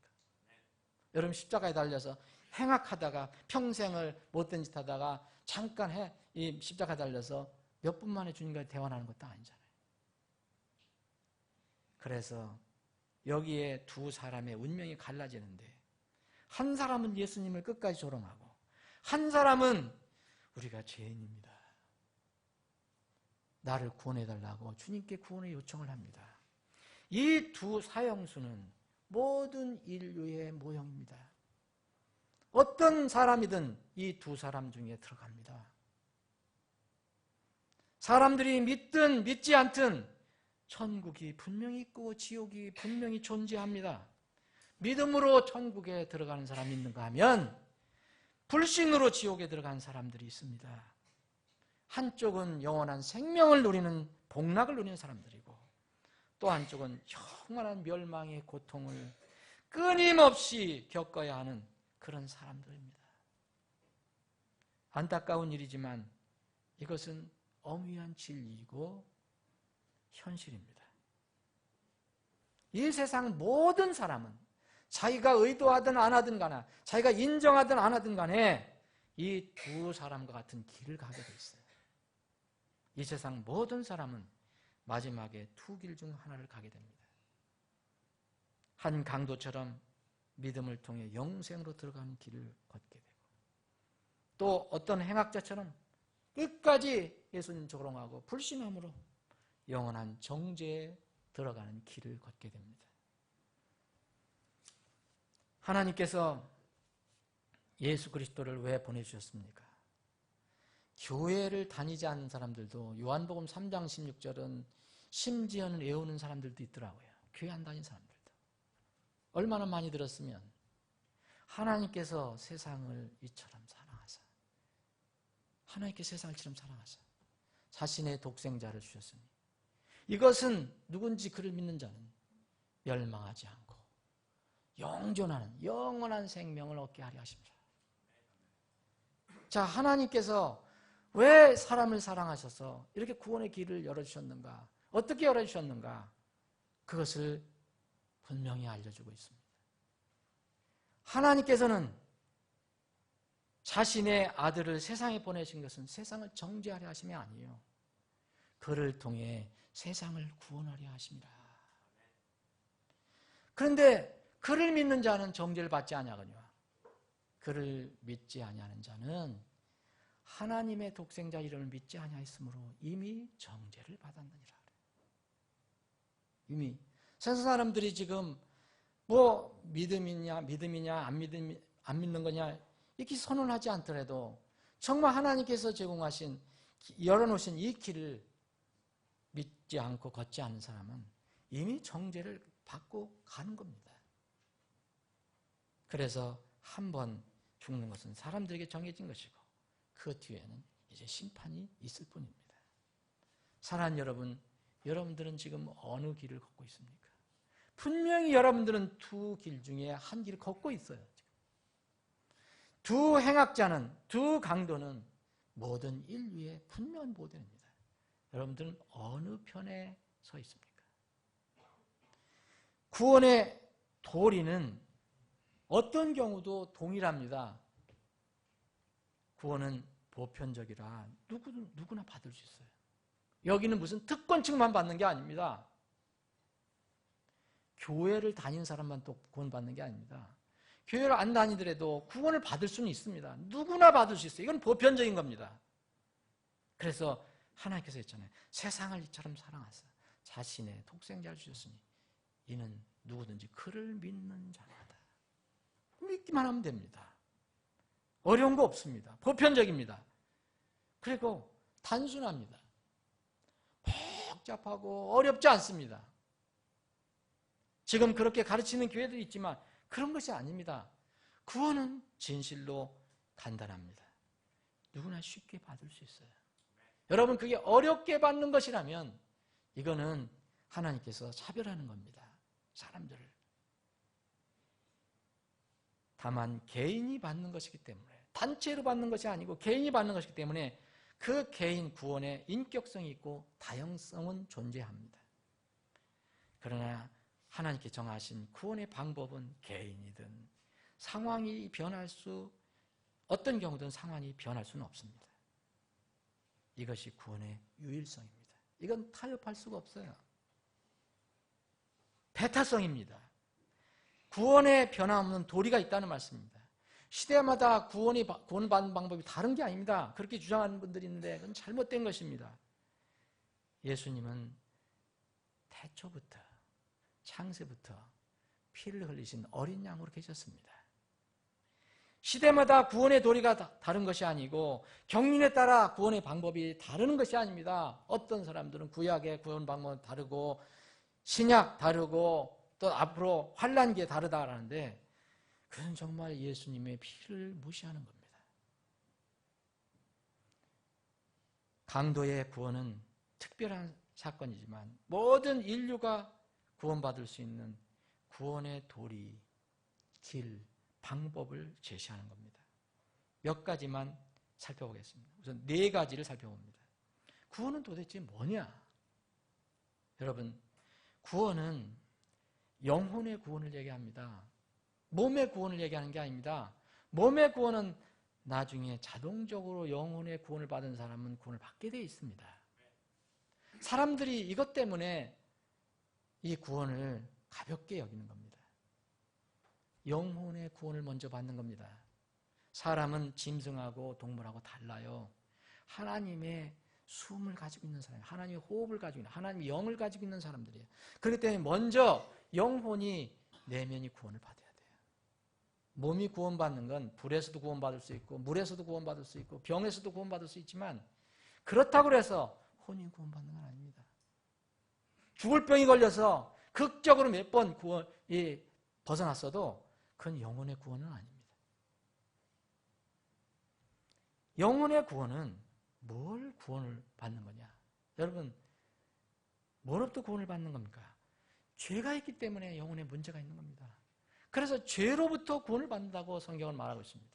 여러분 십자가에 달려서 행악하다가 평생을 못된 짓 하다가 잠깐 이 십자가에 달려서 몇 분 만에 주님과 대화하는 것도 아니잖아요. 그래서 여기에 두 사람의 운명이 갈라지는데 한 사람은 예수님을 끝까지 조롱하고 한 사람은 우리가 죄인입니다. 나를 구원해달라고 주님께 구원의 요청을 합니다. 이 두 사형수는 모든 인류의 모형입니다. 어떤 사람이든 이 두 사람 중에 들어갑니다. 사람들이 믿든 믿지 않든 천국이 분명히 있고 지옥이 분명히 존재합니다. 믿음으로 천국에 들어가는 사람이 있는가 하면 불신으로 지옥에 들어간 사람들이 있습니다. 한쪽은 영원한 생명을 누리는 복락을 누리는 사람들이고 또 한쪽은 영원한 멸망의 고통을 끊임없이 겪어야 하는 그런 사람들입니다. 안타까운 일이지만 이것은 엄위한 진리이고 현실입니다. 이 세상 모든 사람은 자기가 의도하든 안 하든 간에 자기가 인정하든 안 하든 간에 이 두 사람과 같은 길을 가게 돼 있어요. 이 세상 모든 사람은 마지막에 두 길 중 하나를 가게 됩니다. 한 강도처럼 믿음을 통해 영생으로 들어가는 길을 걷게 되고 또 어떤 행악자처럼 끝까지 예수님 조롱하고 불신함으로 영원한 정죄에 들어가는 길을 걷게 됩니다. 하나님께서 예수 그리스도를 왜 보내주셨습니까? 교회를 다니지 않는 사람들도 요한복음 3장 16절은 심지어는 외우는 사람들도 있더라고요. 교회 안 다니는 사람들도. 얼마나 많이 들었으면 하나님께서 세상을 이처럼 사랑하사 하나님께 세상을 이처럼 사랑하사 자신의 독생자를 주셨으니 이것은 누군지 그를 믿는 자는 멸망하지 않고 영존하는 영원한 생명을 얻게 하려 하십니다. 자, 하나님께서 왜 사람을 사랑하셔서 이렇게 구원의 길을 열어주셨는가? 어떻게 열어주셨는가? 그것을 분명히 알려주고 있습니다. 하나님께서는 자신의 아들을 세상에 보내신 것은 세상을 정죄하려 하심이 아니에요. 그를 통해 세상을 구원하려 하십니다. 그런데 그를 믿는 자는 정죄를 받지 아니하거니와 그를 믿지 아니하는 자는 하나님의 독생자 이름을 믿지 아니하였으므로 이미 정죄를 받았느니라. 이미 세상 사람들이 지금 뭐 믿음이냐 안 믿는 거냐 이렇게 선언하지 않더라도 정말 하나님께서 제공하신 열어놓으신 이 길을 믿지 않고 걷지 않는 사람은 이미 정죄를 받고 가는 겁니다. 그래서 한 번 죽는 것은 사람들에게 정해진 것이고 그 뒤에는 이제 심판이 있을 뿐입니다. 사랑하는 여러분, 여러분들은 지금 어느 길을 걷고 있습니까? 분명히 여러분들은 두 길 중에 한 길을 걷고 있어요. 두 행악자는, 두 강도는 모든 인류의 분명한 모델입니다. 여러분들은 어느 편에 서 있습니까? 구원의 도리는 어떤 경우도 동일합니다. 구원은 보편적이라 누구나 받을 수 있어요. 여기는 무슨 특권층만 받는 게 아닙니다. 교회를 다니는 사람만 또 구원 받는 게 아닙니다. 교회를 안 다니더라도 구원을 받을 수는 있습니다. 누구나 받을 수 있어요. 이건 보편적인 겁니다. 그래서 하나님께서 했잖아요. 세상을 이처럼 사랑하사 자신의 독생자를 주셨으니 이는 누구든지 그를 믿는 자마다 믿기만 하면 됩니다. 어려운 거 없습니다. 보편적입니다. 그리고 단순합니다. 복잡하고 어렵지 않습니다. 지금 그렇게 가르치는 교회들이 있지만 그런 것이 아닙니다. 구원은 진실로 간단합니다. 누구나 쉽게 받을 수 있어요. 여러분 그게 어렵게 받는 것이라면 이거는 하나님께서 차별하는 겁니다. 사람들을. 다만 개인이 받는 것이기 때문에 단체로 받는 것이 아니고 개인이 받는 것이기 때문에 그 개인 구원에 인격성이 있고 다양성은 존재합니다. 그러나 하나님께 정하신 구원의 방법은 개인이든 상황이 어떤 경우든 상황이 변할 수는 없습니다. 이것이 구원의 유일성입니다. 이건 타협할 수가 없어요. 배타성입니다. 구원에 변함없는 도리가 있다는 말씀입니다. 시대마다 구원받는 방법이 다른 게 아닙니다. 그렇게 주장하는 분들이 있는데 그건 잘못된 것입니다. 예수님은 태초부터 창세부터 피를 흘리신 어린 양으로 계셨습니다. 시대마다 구원의 도리가 다른 것이 아니고 경륜에 따라 구원의 방법이 다른 것이 아닙니다. 어떤 사람들은 구약의 구원 방법은 다르고 신약 다르고 또 앞으로 환란기에 다르다라는데 그건 정말 예수님의 피를 무시하는 겁니다. 강도의 구원은 특별한 사건이지만 모든 인류가 구원받을 수 있는 구원의 도리, 길, 방법을 제시하는 겁니다. 몇 가지만 살펴보겠습니다. 우선 4가지를 살펴봅니다. 구원은 도대체 뭐냐? 여러분, 구원은 영혼의 구원을 얘기합니다. 몸의 구원을 얘기하는 게 아닙니다. 몸의 구원은 나중에 자동적으로 영혼의 구원을 받은 사람은 구원을 받게 되어 있습니다. 사람들이 이것 때문에 이 구원을 가볍게 여기는 겁니다. 영혼의 구원을 먼저 받는 겁니다. 사람은 짐승하고 동물하고 달라요. 하나님의 숨을 가지고 있는 사람, 하나님의 호흡을 가지고 있는, 하나님의 영을 가지고 있는 사람들이에요. 그렇기 때문에 먼저 영혼이, 내면이 구원을 받아야 돼요. 몸이 구원받는 건 불에서도 구원받을 수 있고 물에서도 구원받을 수 있고 병에서도 구원받을 수 있지만 그렇다고 해서 혼이 구원받는 건 아닙니다. 죽을 병이 걸려서 극적으로 몇 번 벗어났어도 그건 영혼의 구원은 아닙니다. 영혼의 구원은 뭘 구원을 받는 거냐? 여러분, 뭐로부터 구원을 받는 겁니까? 죄가 있기 때문에 영혼에 문제가 있는 겁니다. 그래서 죄로부터 구원을 받는다고 성경은 말하고 있습니다.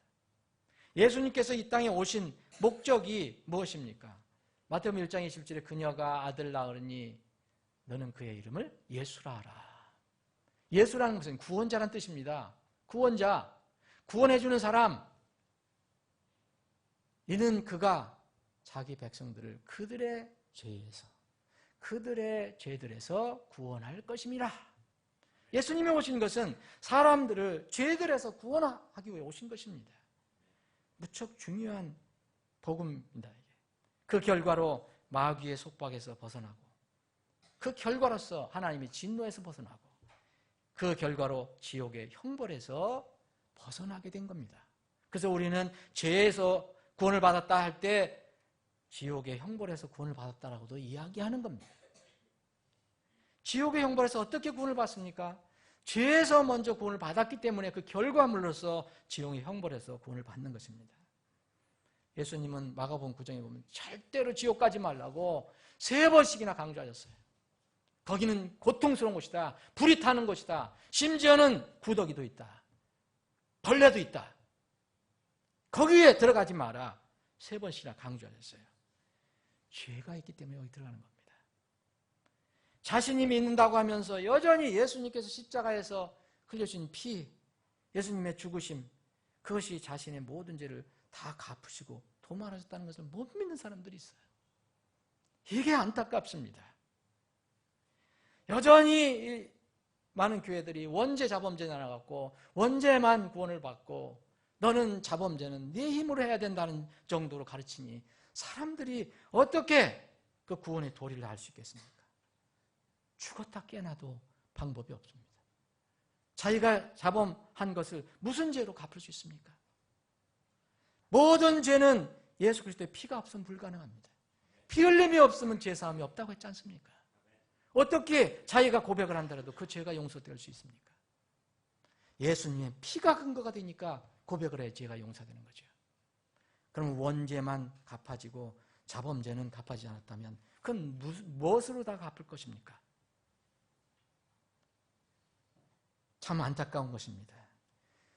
예수님께서 이 땅에 오신 목적이 무엇입니까? 마태복음 1장 27절에 그녀가 아들 낳으니 너는 그의 이름을 예수라 하라. 예수라는 것은 구원자란 뜻입니다. 구원자, 구원해주는 사람. 이는 그가 자기 백성들을 그들의 죄에서, 그들의 죄들에서 구원할 것임이라. 예수님이 오신 것은 사람들을 죄들에서 구원하기 위해 오신 것입니다. 무척 중요한 복음입니다. 그 결과로 마귀의 속박에서 벗어나고, 그 결과로서 하나님의 진노에서 벗어나고, 그 결과로 지옥의 형벌에서 벗어나게 된 겁니다. 그래서 우리는 죄에서 구원을 받았다 할 때 지옥의 형벌에서 구원을 받았다라고도 이야기하는 겁니다. 지옥의 형벌에서 어떻게 구원을 받습니까? 죄에서 먼저 구원을 받았기 때문에 그 결과물로서 지옥의 형벌에서 구원을 받는 것입니다. 예수님은 마가복음 9장에 보면 절대로 지옥 가지 말라고 3번씩이나 강조하셨어요. 거기는 고통스러운 곳이다. 불이 타는 곳이다. 심지어는 구더기도 있다. 벌레도 있다. 거기에 들어가지 마라. 3번씩이나 강조하셨어요. 죄가 있기 때문에 여기 들어가는 겁니다. 자신이 믿는다고 하면서 여전히 예수님께서 십자가에서 흘려주신 피, 예수님의 죽으심, 그것이 자신의 모든 죄를 다 갚으시고 도말하셨다는 것을 못 믿는 사람들이 있어요. 이게 안타깝습니다. 여전히 많은 교회들이 원죄 자범죄 나눠갖고 원죄만 구원을 받고 너는 자범죄는 네 힘으로 해야 된다는 정도로 가르치니 사람들이 어떻게 그 구원의 도리를 알 수 있겠습니까? 죽었다 깨어나도 방법이 없습니다. 자기가 자범한 것을 무슨 죄로 갚을 수 있습니까? 모든 죄는 예수 그리스도의 피가 없으면 불가능합니다. 피 흘림이 없으면 죄사함이 없다고 했지 않습니까? 어떻게 자기가 고백을 한다라도 그 죄가 용서될 수 있습니까? 예수님의 피가 근거가 되니까 고백을 해야 죄가 용서되는 거죠. 그럼 원죄만 갚아지고 자범죄는 갚아지지 않았다면 그건 무엇으로 다 갚을 것입니까? 참 안타까운 것입니다.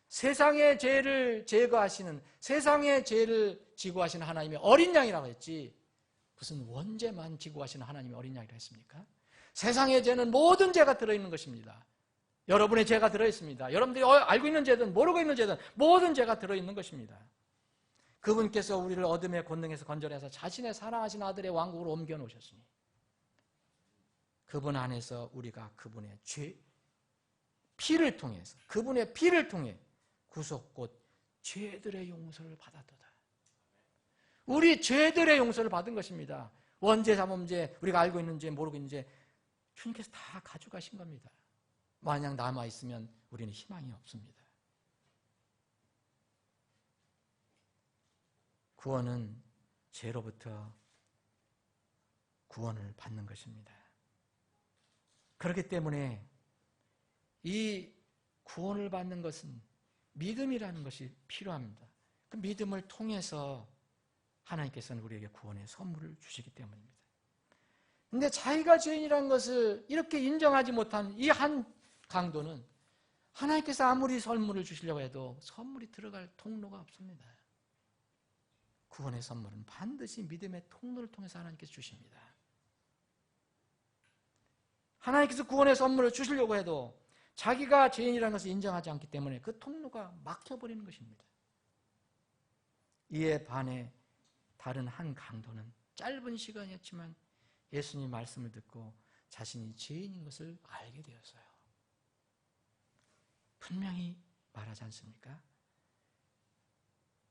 세상의 죄를 제거하시는, 세상의 죄를 지고 하시는 하나님의 어린 양이라고 했지 무슨 원죄만 지고 하시는 하나님의 어린 양이라고 했습니까? 세상의 죄는 모든 죄가 들어있는 것입니다. 여러분의 죄가 들어있습니다. 여러분들이 알고 있는 죄든 모르고 있는 죄든 모든 죄가 들어있는 것입니다. 그분께서 우리를 어둠의 권능에서 건져내서 자신의 사랑하신 아들의 왕국으로 옮겨놓으셨으니 그분 안에서 우리가 그분의 피를 통해서 그분의 피를 통해 구속 곧 죄들의 용서를 받았도다. 우리 죄들의 용서를 받은 것입니다. 원죄, 자범죄, 우리가 알고 있는 죄, 모르고 있는 죄 주님께서 다 가져가신 겁니다. 만약 남아있으면 우리는 희망이 없습니다. 구원은 죄로부터 구원을 받는 것입니다. 그렇기 때문에 이 구원을 받는 것은 믿음이라는 것이 필요합니다. 그 믿음을 통해서 하나님께서는 우리에게 구원의 선물을 주시기 때문입니다. 그런데 자기가 죄인이라는 것을 이렇게 인정하지 못한 이 한 강도는 하나님께서 아무리 선물을 주시려고 해도 선물이 들어갈 통로가 없습니다. 구원의 선물은 반드시 믿음의 통로를 통해서 하나님께서 주십니다. 하나님께서 구원의 선물을 주시려고 해도 자기가 죄인이라는 것을 인정하지 않기 때문에 그 통로가 막혀버리는 것입니다. 이에 반해 다른 한 강도는 짧은 시간이었지만 예수님 말씀을 듣고 자신이 죄인인 것을 알게 되었어요. 분명히 말하지 않습니까?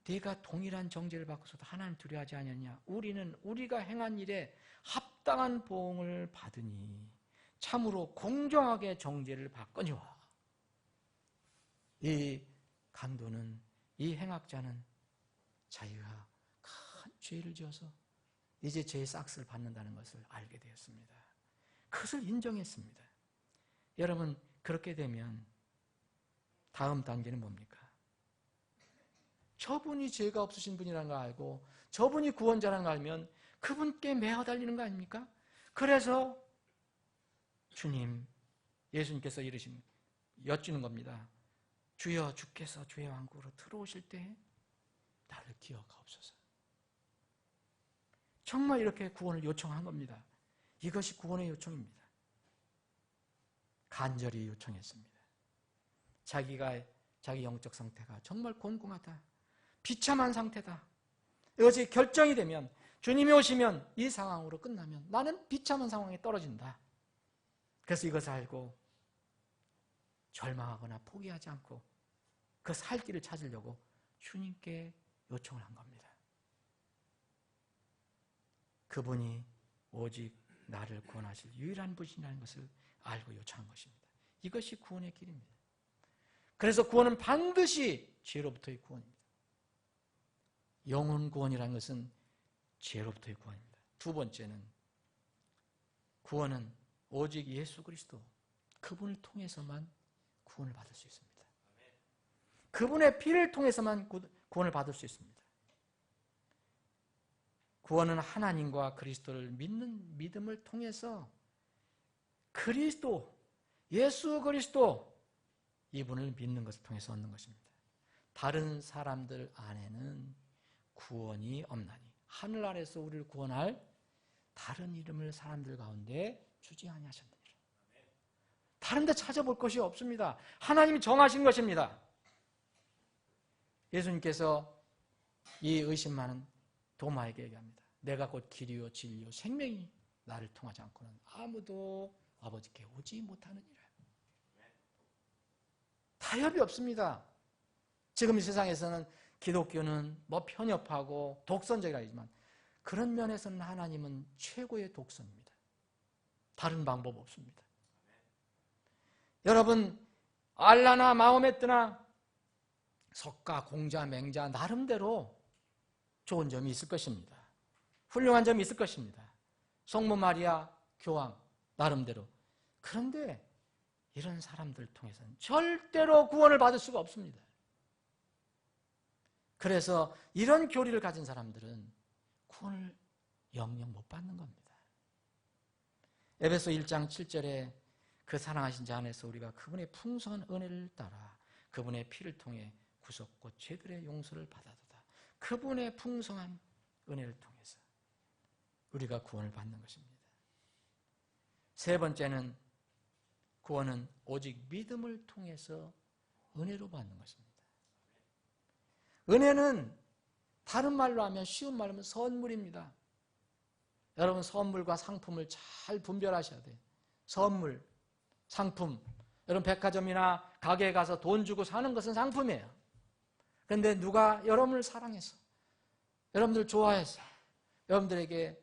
네가 동일한 정죄를 받고서도 하나님 두려워하지 않았냐? 우리는 우리가 행한 일에 합당한 보응을 받으니 참으로 공정하게 정죄를 받거니와. 이 강도는, 이 행악자는 자기가 큰 죄를 지어서 이제 죄의 싹스를 받는다는 것을 알게 되었습니다. 그것을 인정했습니다. 여러분, 그렇게 되면 다음 단계는 뭡니까? 저분이 죄가 없으신 분이라는 걸 알고 저분이 구원자라는 걸 알면 그분께 매어달리는 거 아닙니까? 그래서 주님, 예수님께서 여쭈는 겁니다. 주여, 주께서 주의 왕국으로 들어오실 때 나를 기억하옵소서. 정말 이렇게 구원을 요청한 겁니다. 이것이 구원의 요청입니다. 간절히 요청했습니다. 자기 영적 상태가 정말 곤궁하다, 비참한 상태다. 이것이 결정이 되면, 주님이 오시면 이 상황으로 끝나면 나는 비참한 상황에 떨어진다. 그래서 이것을 알고 절망하거나 포기하지 않고 그 살 길을 찾으려고 주님께 요청을 한 겁니다. 그분이 오직 나를 구원하실 유일한 분이라는 것을 알고 요청한 것입니다. 이것이 구원의 길입니다. 그래서 구원은 반드시 죄로부터의 구원입니다. 영혼 구원이라는 것은 죄로부터의 구원입니다. 두 번째는 구원은 오직 예수 그리스도, 그분을 통해서만 구원을 받을 수 있습니다. 그분의 피를 통해서만 구원을 받을 수 있습니다. 구원은 하나님과 그리스도를 믿는 믿음을 통해서 그리스도, 예수 그리스도, 이분을 믿는 것을 통해서 얻는 것입니다. 다른 사람들 안에는 구원이 없나니 하늘 아래서 우리를 구원할 다른 이름을 사람들 가운데 주지 아니하셨느니라. 다른 데 찾아볼 것이 없습니다. 하나님이 정하신 것입니다. 예수님께서 이 의심 많은 도마에게 얘기합니다. 내가 곧 길이요 진리요 생명이, 나를 통하지 않고는 아무도 아버지께 오지 못하느니라. 타협이 없습니다. 지금 이 세상에서는 기독교는 뭐 편협하고 독선적이라 하지만 그런 면에서는 하나님은 최고의 독선입니다. 다른 방법 없습니다. 여러분, 알라나 마호메트나 석가, 공자, 맹자 나름대로 좋은 점이 있을 것입니다. 훌륭한 점이 있을 것입니다. 성모 마리아, 교황 나름대로. 그런데 이런 사람들 통해서는 절대로 구원을 받을 수가 없습니다. 그래서 이런 교리를 가진 사람들은 구원을 영영 못 받는 겁니다. 에베소 1장 7절에 그 사랑하신 자 안에서 우리가 그분의 풍성한 은혜를 따라 그분의 피를 통해 구속 곧 죄들의 용서를 받아도다. 그분의 풍성한 은혜를 통해서 우리가 구원을 받는 것입니다. 세 번째는 구원은 오직 믿음을 통해서 은혜로 받는 것입니다. 은혜는 다른 말로 하면, 쉬운 말로 하면 선물입니다. 여러분, 선물과 상품을 잘 분별하셔야 돼요. 선물, 상품. 여러분, 백화점이나 가게에 가서 돈 주고 사는 것은 상품이에요. 그런데 누가 여러분을 사랑해서, 여러분들 좋아해서, 여러분들에게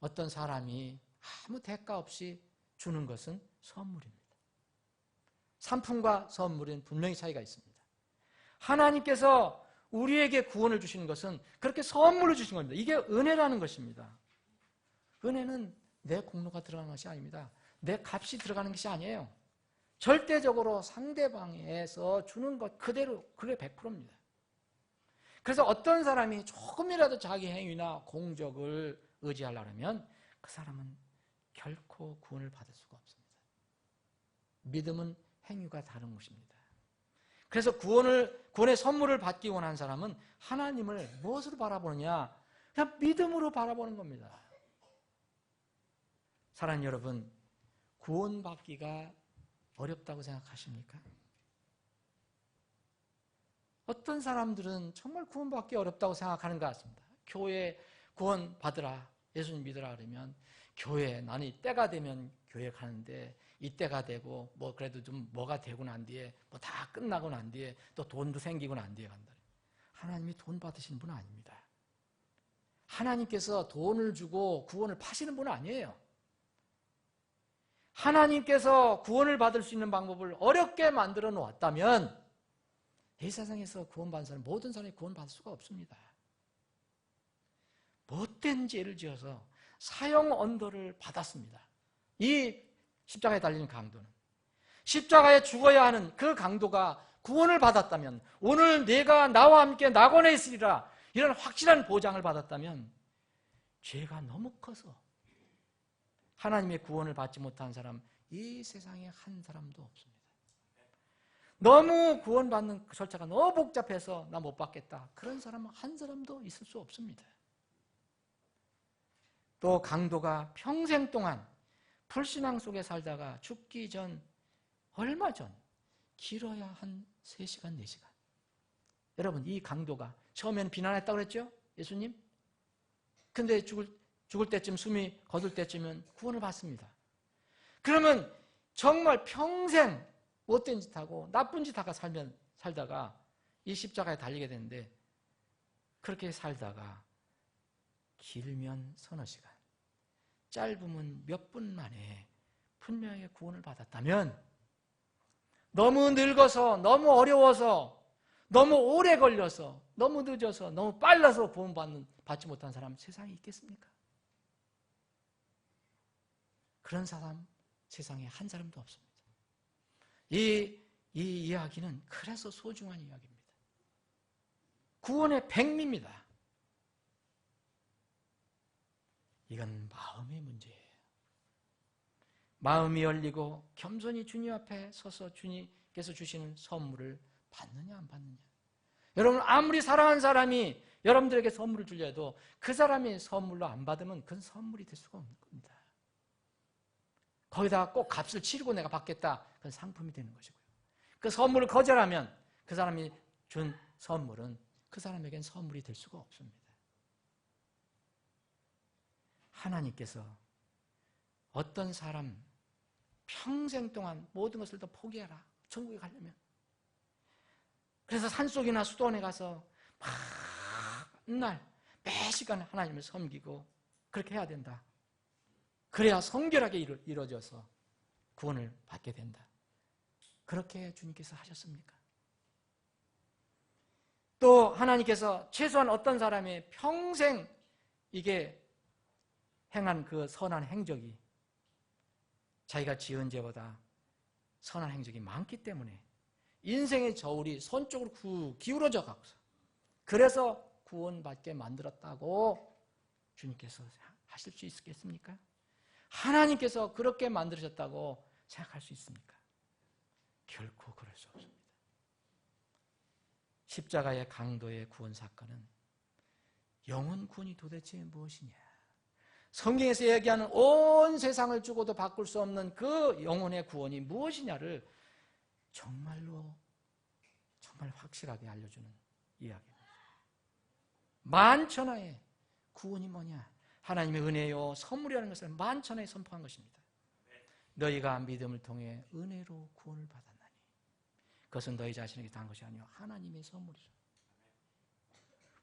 어떤 사람이 아무 대가 없이 주는 것은 선물입니다. 상품과 선물은 분명히 차이가 있습니다. 하나님께서 우리에게 구원을 주시는 것은 그렇게 선물로 주신 겁니다. 이게 은혜라는 것입니다. 은혜는 내 공로가 들어가는 것이 아닙니다. 내 값이 들어가는 것이 아니에요. 절대적으로 상대방에서 주는 것 그대로, 그게 100%입니다. 그래서 어떤 사람이 조금이라도 자기 행위나 공적을 의지하려면 그 사람은 결코 구원을 받을 수가 없습니다. 믿음은 행위가 다른 것입니다. 그래서 구원의 선물을 받기 원하는 사람은 하나님을 무엇으로 바라보느냐? 그냥 믿음으로 바라보는 겁니다. 사랑하는 여러분, 구원받기가 어렵다고 생각하십니까? 어떤 사람들은 정말 구원받기 어렵다고 생각하는 것 같습니다. 교회 구원 받으라, 예수님 믿으라 그러면 교회, 나는 때가 되면 교회 가는데 이때가 되고 뭐 그래도 좀 뭐가 되고 난 뒤에 뭐 다 끝나고 난 뒤에 또 돈도 생기고 난 뒤에 간다. 하나님이 돈 받으시는 분은 아닙니다. 하나님께서 돈을 주고 구원을 파시는 분은 아니에요. 하나님께서 구원을 받을 수 있는 방법을 어렵게 만들어 놓았다면 이 세상에서 구원받은 사람, 모든 사람이 구원받을 수가 없습니다. 못된 죄를 지어서 사형 언도를 받았습니다. 이 십자가에 달리는 강도는, 십자가에 죽어야 하는 그 강도가 구원을 받았다면, 오늘 내가 나와 함께 낙원에 있으리라, 이런 확실한 보장을 받았다면 죄가 너무 커서 하나님의 구원을 받지 못한 사람, 이 세상에 한 사람도 없습니다. 너무 구원받는 절차가 너무 복잡해서 나 못 받겠다, 그런 사람은 한 사람도 있을 수 없습니다. 또 강도가 평생 동안 불신앙 속에 살다가 죽기 전, 얼마 전, 길어야 한 3시간, 4시간. 여러분, 이 강도가 처음에는 비난했다고 그랬죠? 예수님? 근데 죽을 때쯤, 숨이 거둘 때쯤은 구원을 받습니다. 그러면 정말 평생 못된 짓 하고 나쁜 짓 하고 살다가 이 십자가에 달리게 되는데, 그렇게 살다가 길면 서너 시간, 짧으면 몇 분 만에 분명하게 구원을 받았다면, 너무 늙어서, 너무 어려워서, 너무 오래 걸려서, 너무 늦어서, 너무 빨라서 받지 못한 사람 세상에 있겠습니까? 그런 사람 세상에 한 사람도 없습니다. 이 이야기는 그래서 소중한 이야기입니다. 구원의 백미입니다. 이건 마음의 문제예요. 마음이 열리고 겸손히 주님 앞에 서서 주님께서 주시는 선물을 받느냐 안 받느냐. 여러분, 아무리 사랑하는 사람이 여러분들에게 선물을 주려 해도 그 사람이 선물로 안 받으면 그건 선물이 될 수가 없는 겁니다. 거기다가 꼭 값을 치르고 내가 받겠다, 그건 상품이 되는 것이고요. 그 선물을 거절하면 그 사람이 준 선물은 그 사람에겐 선물이 될 수가 없습니다. 하나님께서 어떤 사람 평생 동안 모든 것을 다 포기해라, 천국에 가려면. 그래서 산속이나 수도원에 가서 맨날 매시간 하나님을 섬기고 그렇게 해야 된다. 그래야 성결하게 이루어져서 구원을 받게 된다. 그렇게 주님께서 하셨습니까? 또 하나님께서 최소한 어떤 사람이 평생 이게 행한 그 선한 행적이 자기가 지은 죄보다 선한 행적이 많기 때문에 인생의 저울이 손 쪽으로 기울어져 가고서, 그래서 구원받게 만들었다고 주님께서 하실 수 있겠습니까? 하나님께서 그렇게 만드셨다고 생각할 수 있습니까? 결코 그럴 수 없습니다. 십자가의 강도의 구원 사건은 영혼 구원이 도대체 무엇이냐, 성경에서 얘기하는 온 세상을 주고도 바꿀 수 없는 그 영혼의 구원이 무엇이냐를 정말로 정말 확실하게 알려주는 이야기입니다. 만천하의 구원이 뭐냐? 하나님의 은혜요 선물이라는 것을 만천하에 선포한 것입니다. 너희가 믿음을 통해 은혜로 구원을 받았나니 그것은 너희 자신에게 단 것이 아니요 하나님의 선물이라.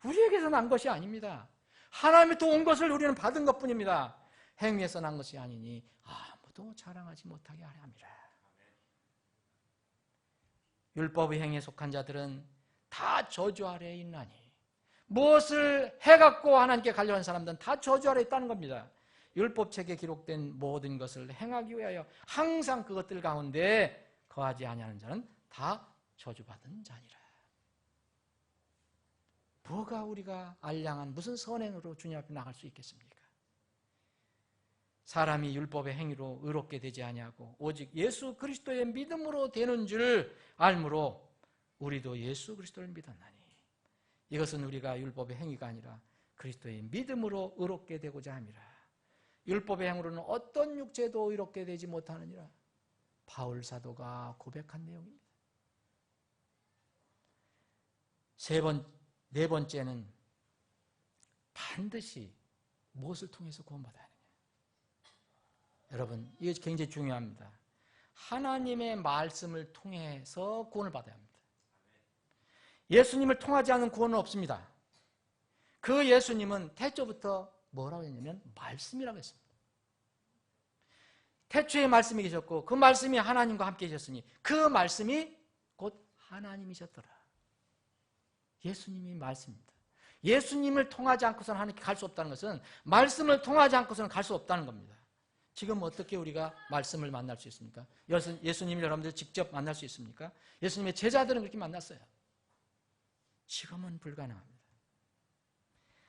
우리에게서 난 것이 아닙니다. 하나님부터 온 것을 우리는 받은 것뿐입니다. 행위에서 난 것이 아니니 아무도 자랑하지 못하게 하려 함이라. 율법의 행위에 속한 자들은 다 저주 아래에 있나니 무엇을 해갖고 하나님께 가려는 사람들은 다 저주 아래에 있다는 겁니다. 율법책에 기록된 모든 것을 행하기 위하여 항상 그것들 가운데 거하지 아니하는 자는 다 저주받은 자니라. 뭐가 우리가 알량한 무슨 선행으로 주님 앞에 나갈 수 있겠습니까? 사람이 율법의 행위로 의롭게 되지 아니하고 오직 예수 그리스도의 믿음으로 되는 줄 알므로 우리도 예수 그리스도를 믿었나니 이것은 우리가 율법의 행위가 아니라 그리스도의 믿음으로 의롭게 되고자 함이라. 율법의 행위로는 어떤 육체도 의롭게 되지 못하느니라. 바울 사도가 고백한 내용입니다. 네 번째는 반드시 무엇을 통해서 구원받아야 하느냐. 여러분, 이게 굉장히 중요합니다. 하나님의 말씀을 통해서 구원을 받아야 합니다. 예수님을 통하지 않은 구원은 없습니다. 그 예수님은 태초부터 뭐라고 했냐면 말씀이라고 했습니다. 태초에 말씀이 계셨고 그 말씀이 하나님과 함께 계셨으니 그 말씀이 곧 하나님이셨더라. 예수님이 말씀입니다. 예수님을 통하지 않고서는 하나님께 갈 수 없다는 것은 말씀을 통하지 않고서는 갈 수 없다는 겁니다. 지금 어떻게 우리가 말씀을 만날 수 있습니까? 예수님을 여러분들 직접 만날 수 있습니까? 예수님의 제자들은 그렇게 만났어요. 지금은 불가능합니다.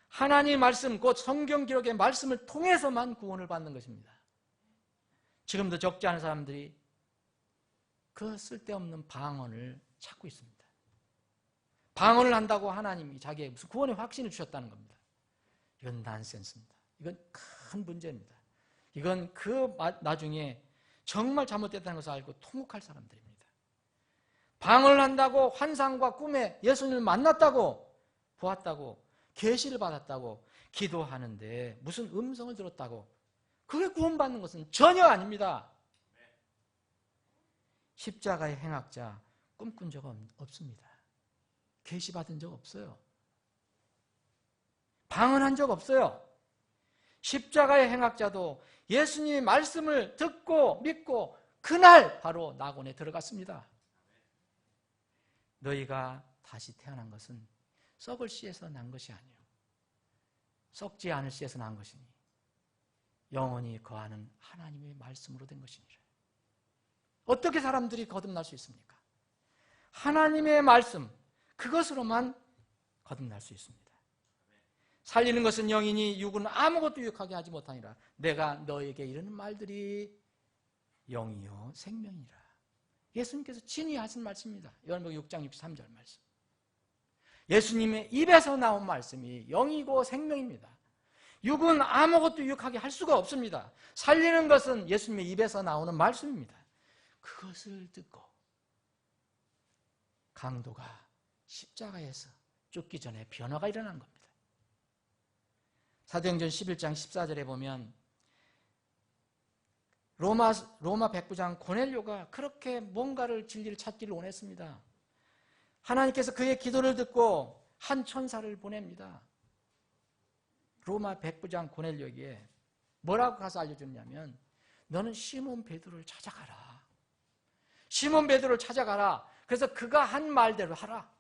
하나님의 말씀, 곧 성경 기록의 말씀을 통해서만 구원을 받는 것입니다. 지금도 적지 않은 사람들이 그 쓸데없는 방언을 찾고 있습니다. 방언을 한다고 하나님이 자기의 무슨 구원의 확신을 주셨다는 겁니다. 이건 난센스입니다. 이건 큰 문제입니다. 이건 나중에 정말 잘못됐다는 것을 알고 통곡할 사람들입니다. 방언을 한다고 환상과 꿈에 예수님을 만났다고 보았다고 계시를 받았다고 기도하는데 무슨 음성을 들었다고 그게 구원받는 것은 전혀 아닙니다. 십자가의 행악자 꿈꾼 적 없습니다. 계시받은 적 없어요. 방언한 적 없어요. 십자가의 행악자도 예수님의 말씀을 듣고 믿고 그날 바로 낙원에 들어갔습니다. 너희가 다시 태어난 것은 썩을 씨에서 난 것이 아니요 썩지 않을 씨에서 난 것이니 영원히 거하는 하나님의 말씀으로 된 것이니라. 어떻게 사람들이 거듭날 수 있습니까? 하나님의 말씀 그것으로만 거듭날 수 있습니다. 살리는 것은 영이니 육은 아무것도 유익하게 하지 못하니라. 내가 너에게 이르는 말들이 영이요 생명이라. 예수님께서 친히 하신 말씀입니다. 요한복음 6장 63절 말씀. 예수님의 입에서 나온 말씀이 영이고 생명입니다. 육은 아무것도 유익하게 할 수가 없습니다. 살리는 것은 예수님의 입에서 나오는 말씀입니다. 그것을 듣고 강도가 십자가에서 죽기 전에 변화가 일어난 겁니다. 사도행전 11장 14절에 보면 로마 백부장 고넬료가 그렇게 뭔가를 진리를 찾기를 원했습니다. 하나님께서 그의 기도를 듣고 한 천사를 보냅니다. 로마 백부장 고넬료에게 뭐라고 가서 알려줬냐면 너는 시몬 베드로를 찾아가라. 시몬 베드로를 찾아가라. 그래서 그가 한 말대로 하라.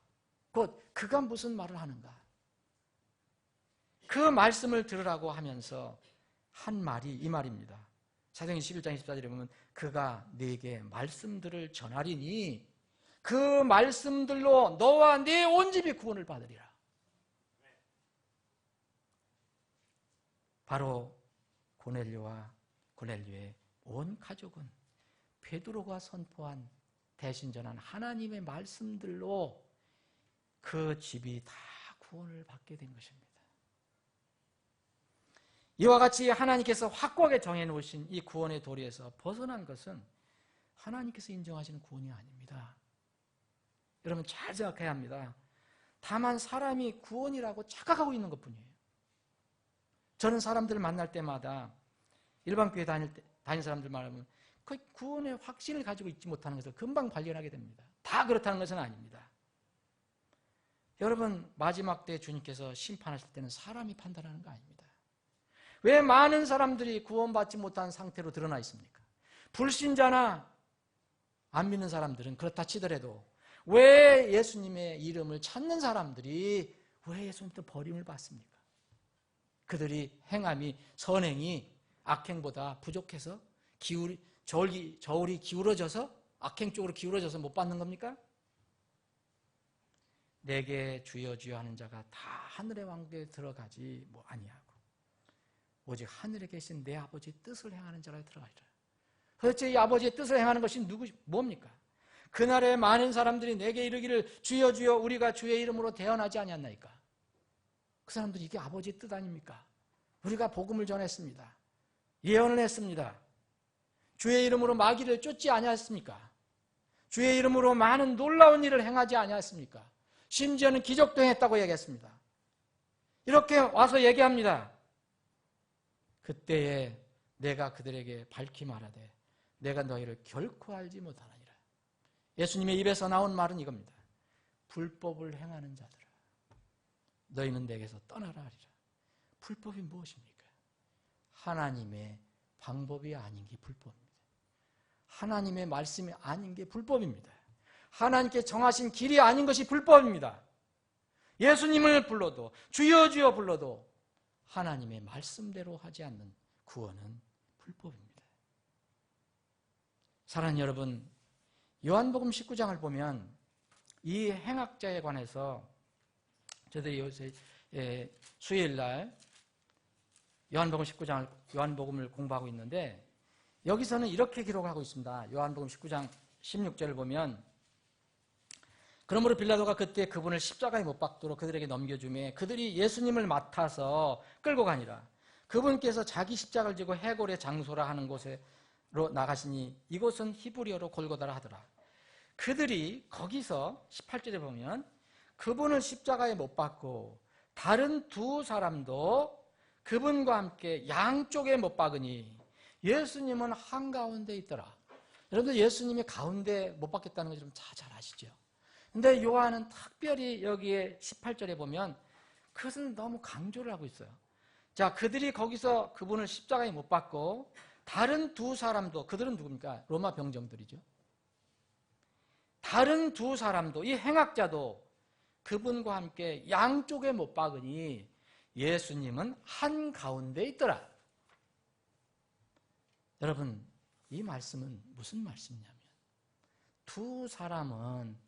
곧 그가 무슨 말을 하는가. 그 말씀을 들으라고 하면서 한 말이 이 말입니다. 사도행전 11장 24절에 보면 그가 네게 말씀들을 전하리니 그 말씀들로 너와 네 온 집이 구원을 받으리라. 바로 고넬료의 온 가족은 베드로가 선포한 대신 전한 하나님의 말씀들로 그 집이 다 구원을 받게 된 것입니다. 이와 같이 하나님께서 확고하게 정해놓으신 이 구원의 도리에서 벗어난 것은 하나님께서 인정하시는 구원이 아닙니다. 여러분 잘 생각해야 합니다. 다만 사람이 구원이라고 착각하고 있는 것뿐이에요. 저는 사람들을 만날 때마다 일반 교회 다닐 사람들 말하면 그 구원의 확신을 가지고 있지 못하는 것을 금방 발견하게 됩니다. 다 그렇다는 것은 아닙니다. 여러분 마지막 때 주님께서 심판하실 때는 사람이 판단하는 거 아닙니다. 왜 많은 사람들이 구원받지 못한 상태로 드러나 있습니까? 불신자나 안 믿는 사람들은 그렇다 치더라도 왜 예수님의 이름을 찾는 사람들이 왜 예수님부터 버림을 받습니까? 그들이 행함이 선행이 악행보다 부족해서 저울이 기울어져서 악행 쪽으로 기울어져서 못 받는 겁니까? 내게 주여 주여 하는 자가 다 하늘의 왕국에 들어가지 뭐 아니하고 오직 하늘에 계신 내 아버지의 뜻을 행하는 자라 들어가리라. 도대체 이 아버지의 뜻을 행하는 것이 뭡니까? 그날에 많은 사람들이 내게 이르기를 주여 주여 우리가 주의 이름으로 대언하지 아니었나이까? 그 사람들이 이게 아버지의 뜻 아닙니까? 우리가 복음을 전했습니다. 예언을 했습니다. 주의 이름으로 마귀를 쫓지 아니하였습니까? 주의 이름으로 많은 놀라운 일을 행하지 아니하였습니까? 심지어는 기적도 행했다고 얘기했습니다. 이렇게 와서 얘기합니다. 그때에 내가 그들에게 밝히 말하되 내가 너희를 결코 알지 못하느니라. 예수님의 입에서 나온 말은 이겁니다. 불법을 행하는 자들아 너희는 내게서 떠나라 하리라. 불법이 무엇입니까? 하나님의 방법이 아닌 게 불법입니다. 하나님의 말씀이 아닌 게 불법입니다. 하나님께 정하신 길이 아닌 것이 불법입니다. 예수님을 불러도 주여 주여 불러도 하나님의 말씀대로 하지 않는 구원은 불법입니다. 사랑하는 여러분, 요한복음 19장을 보면 이 행악자에 관해서 저희들이 요새 수요일날 요한복음 19장을 요한복음을 공부하고 있는데 여기서는 이렇게 기록하고 있습니다. 요한복음 19장 16절을 보면 그러므로 빌라도가 그때 그분을 십자가에 못 박도록 그들에게 넘겨주매 그들이 예수님을 맡아서 끌고 가니라. 그분께서 자기 십자가를 지고 해골의 장소라 하는 곳으로 나가시니 이곳은 히브리어로 골고다라 하더라. 그들이 거기서 18절에 보면 그분을 십자가에 못 박고 다른 두 사람도 그분과 함께 양쪽에 못 박으니 예수님은 한가운데 있더라. 여러분들 예수님이 가운데 못 박겠다는 거 좀 잘 아시죠? 근데 요한은 특별히 여기에 18절에 보면 그것은 너무 강조를 하고 있어요. 자, 그들이 거기서 그분을 십자가에 못 박고 다른 두 사람도, 그들은 누굽니까? 로마 병정들이죠. 다른 두 사람도, 이 행악자도 그분과 함께 양쪽에 못 박으니 예수님은 한가운데 있더라. 여러분, 이 말씀은 무슨 말씀이냐면 두 사람은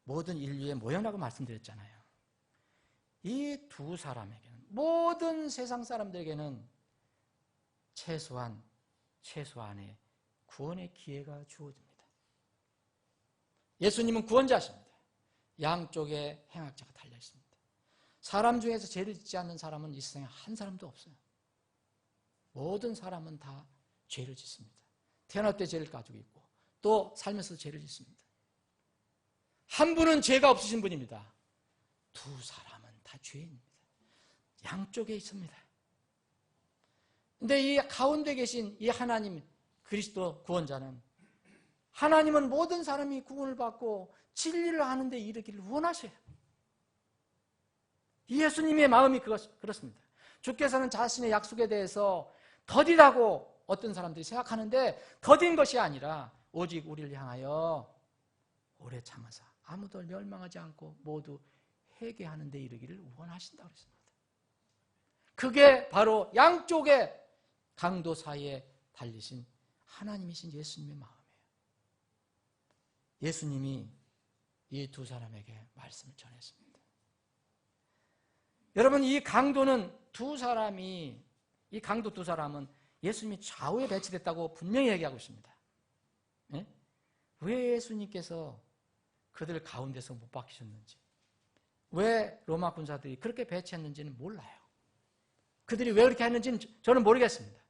모든 인류의 모형이라고 말씀드렸잖아요. 이 두 사람에게는 모든 세상 사람들에게는 최소한의 구원의 기회가 주어집니다. 예수님은 구원자십니다. 양쪽에 행악자가 달려 있습니다. 사람 중에서 죄를 짓지 않는 사람은 이 세상에 한 사람도 없어요. 모든 사람은 다 죄를 짓습니다. 태어날 때 죄를 가지고 있고 또 살면서 죄를 짓습니다. 한 분은 죄가 없으신 분입니다. 두 사람은 다 죄인입니다. 양쪽에 있습니다. 근데 이 가운데 계신 이 하나님 그리스도 구원자는 하나님은 모든 사람이 구원을 받고 진리를 하는데 이르기를 원하셔요. 예수님의 마음이 그렇습니다. 주께서는 자신의 약속에 대해서 더디다고 어떤 사람들이 생각하는데 더딘 것이 아니라 오직 우리를 향하여 오래 참으사 아무도 멸망하지 않고 모두 회개하는 데 이르기를 원하신다고 했습니다. 그게 바로 양쪽의 강도 사이에 달리신 하나님이신 예수님의 마음이에요. 예수님이 이 두 사람에게 말씀을 전했습니다. 여러분, 이 강도 두 사람은 예수님이 좌우에 배치됐다고 분명히 얘기하고 있습니다. 네? 왜 예수님께서 그들 가운데서 못 박히셨는지, 왜 로마 군사들이 그렇게 배치했는지는 몰라요. 그들이 왜 그렇게 했는지는 저는 모르겠습니다.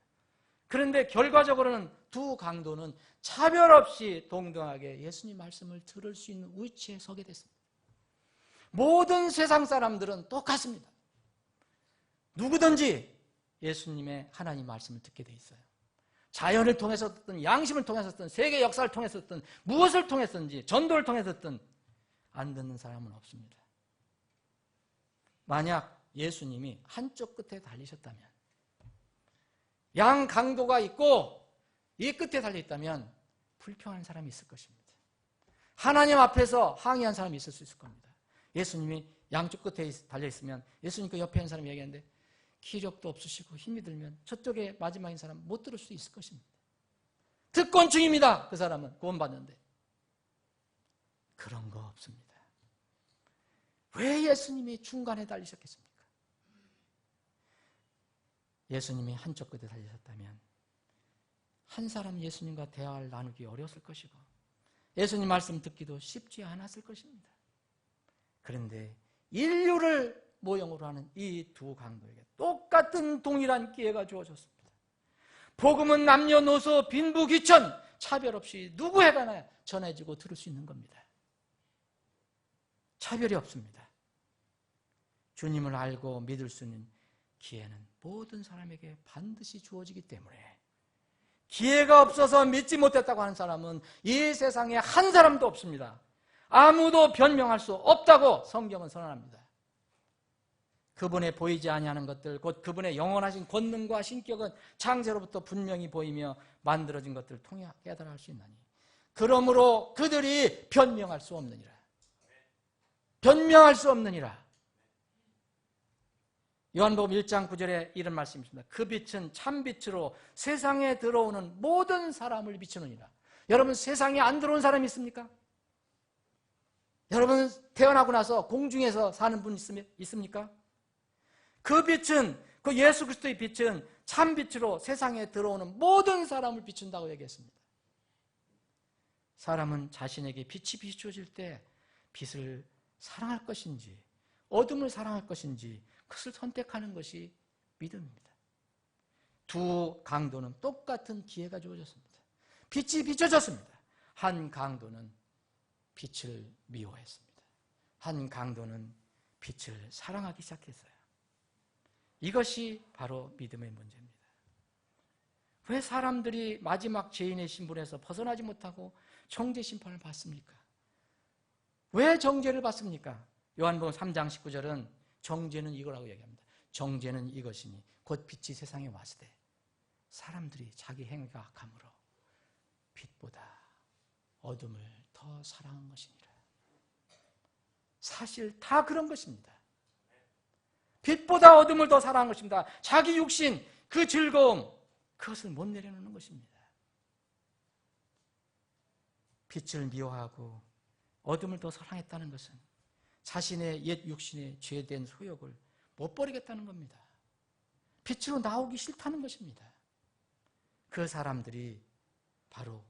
그런데 결과적으로는 두 강도는 차별 없이 동등하게 예수님 말씀을 들을 수 있는 위치에 서게 됐습니다. 모든 세상 사람들은 똑같습니다. 누구든지 예수님의 하나님 말씀을 듣게 돼 있어요. 자연을 통해서든 양심을 통해서든 세계 역사를 통해서든 무엇을 통해서든지 전도를 통해서든 안 듣는 사람은 없습니다. 만약 예수님이 한쪽 끝에 달리셨다면, 양 강도가 있고 이 끝에 달려있다면 불평하는 사람이 있을 것입니다. 하나님 앞에서 항의한 사람이 있을 수 있을 겁니다. 예수님이 양쪽 끝에 달려있으면 예수님 그 옆에 있는 사람이 얘기하는데 기력도 없으시고 힘이 들면 저쪽에 마지막인 사람 못 들을 수 있을 것입니다. 특권 중입니다. 그 사람은 구원받는데. 그런 거 없습니다. 왜 예수님이 중간에 달리셨겠습니까? 예수님이 한쪽 끝에 달리셨다면 한 사람 예수님과 대화를 나누기 어려웠을 것이고 예수님 말씀 듣기도 쉽지 않았을 것입니다. 그런데 인류를 모형으로 하는 이 두 강도에게 똑같은 동일한 기회가 주어졌습니다. 복음은 남녀노소 빈부귀천 차별 없이 누구에게나 전해지고 들을 수 있는 겁니다. 차별이 없습니다. 주님을 알고 믿을 수 있는 기회는 모든 사람에게 반드시 주어지기 때문에 기회가 없어서 믿지 못했다고 하는 사람은 이 세상에 한 사람도 없습니다. 아무도 변명할 수 없다고 성경은 선언합니다. 그분의 보이지 아니하는 것들, 곧 그분의 영원하신 권능과 신격은 창세로부터 분명히 보이며 만들어진 것들을 통해 깨달을 수 있나니 그러므로 그들이 변명할 수 없느니라. 변명할 수 없느니라. 요한복음 1장 9절에 이런 말씀이 있습니다. 그 빛은 참빛으로 세상에 들어오는 모든 사람을 비추느니라. 여러분 세상에 안 들어온 사람이 있습니까? 여러분 태어나고 나서 공중에서 사는 분 있습니까? 그 빛은, 그 예수 그리스도의 빛은 참빛으로 세상에 들어오는 모든 사람을 비춘다고 얘기했습니다. 사람은 자신에게 빛이 비춰질 때 빛을 사랑할 것인지 어둠을 사랑할 것인지 그것을 선택하는 것이 믿음입니다. 두 강도는 똑같은 기회가 주어졌습니다. 빛이 비춰졌습니다. 한 강도는 빛을 미워했습니다. 한 강도는 빛을 사랑하기 시작했어요. 이것이 바로 믿음의 문제입니다. 왜 사람들이 마지막 죄인의 신분에서 벗어나지 못하고 정죄 심판을 받습니까? 왜 정죄를 받습니까? 요한복음 3장 19절은 정죄는 이거라고 얘기합니다. 정죄는 이것이니 곧 빛이 세상에 왔을 때 사람들이 자기 행위가 악함으로 빛보다 어둠을 더 사랑한 것이니라. 사실 다 그런 것입니다. 빛보다 어둠을 더 사랑한 것입니다. 자기 육신, 그 즐거움, 그것을 못 내려놓는 것입니다. 빛을 미워하고 어둠을 더 사랑했다는 것은 자신의 옛 육신의 죄된 소욕을 못 버리겠다는 겁니다. 빛으로 나오기 싫다는 것입니다. 그 사람들이 바로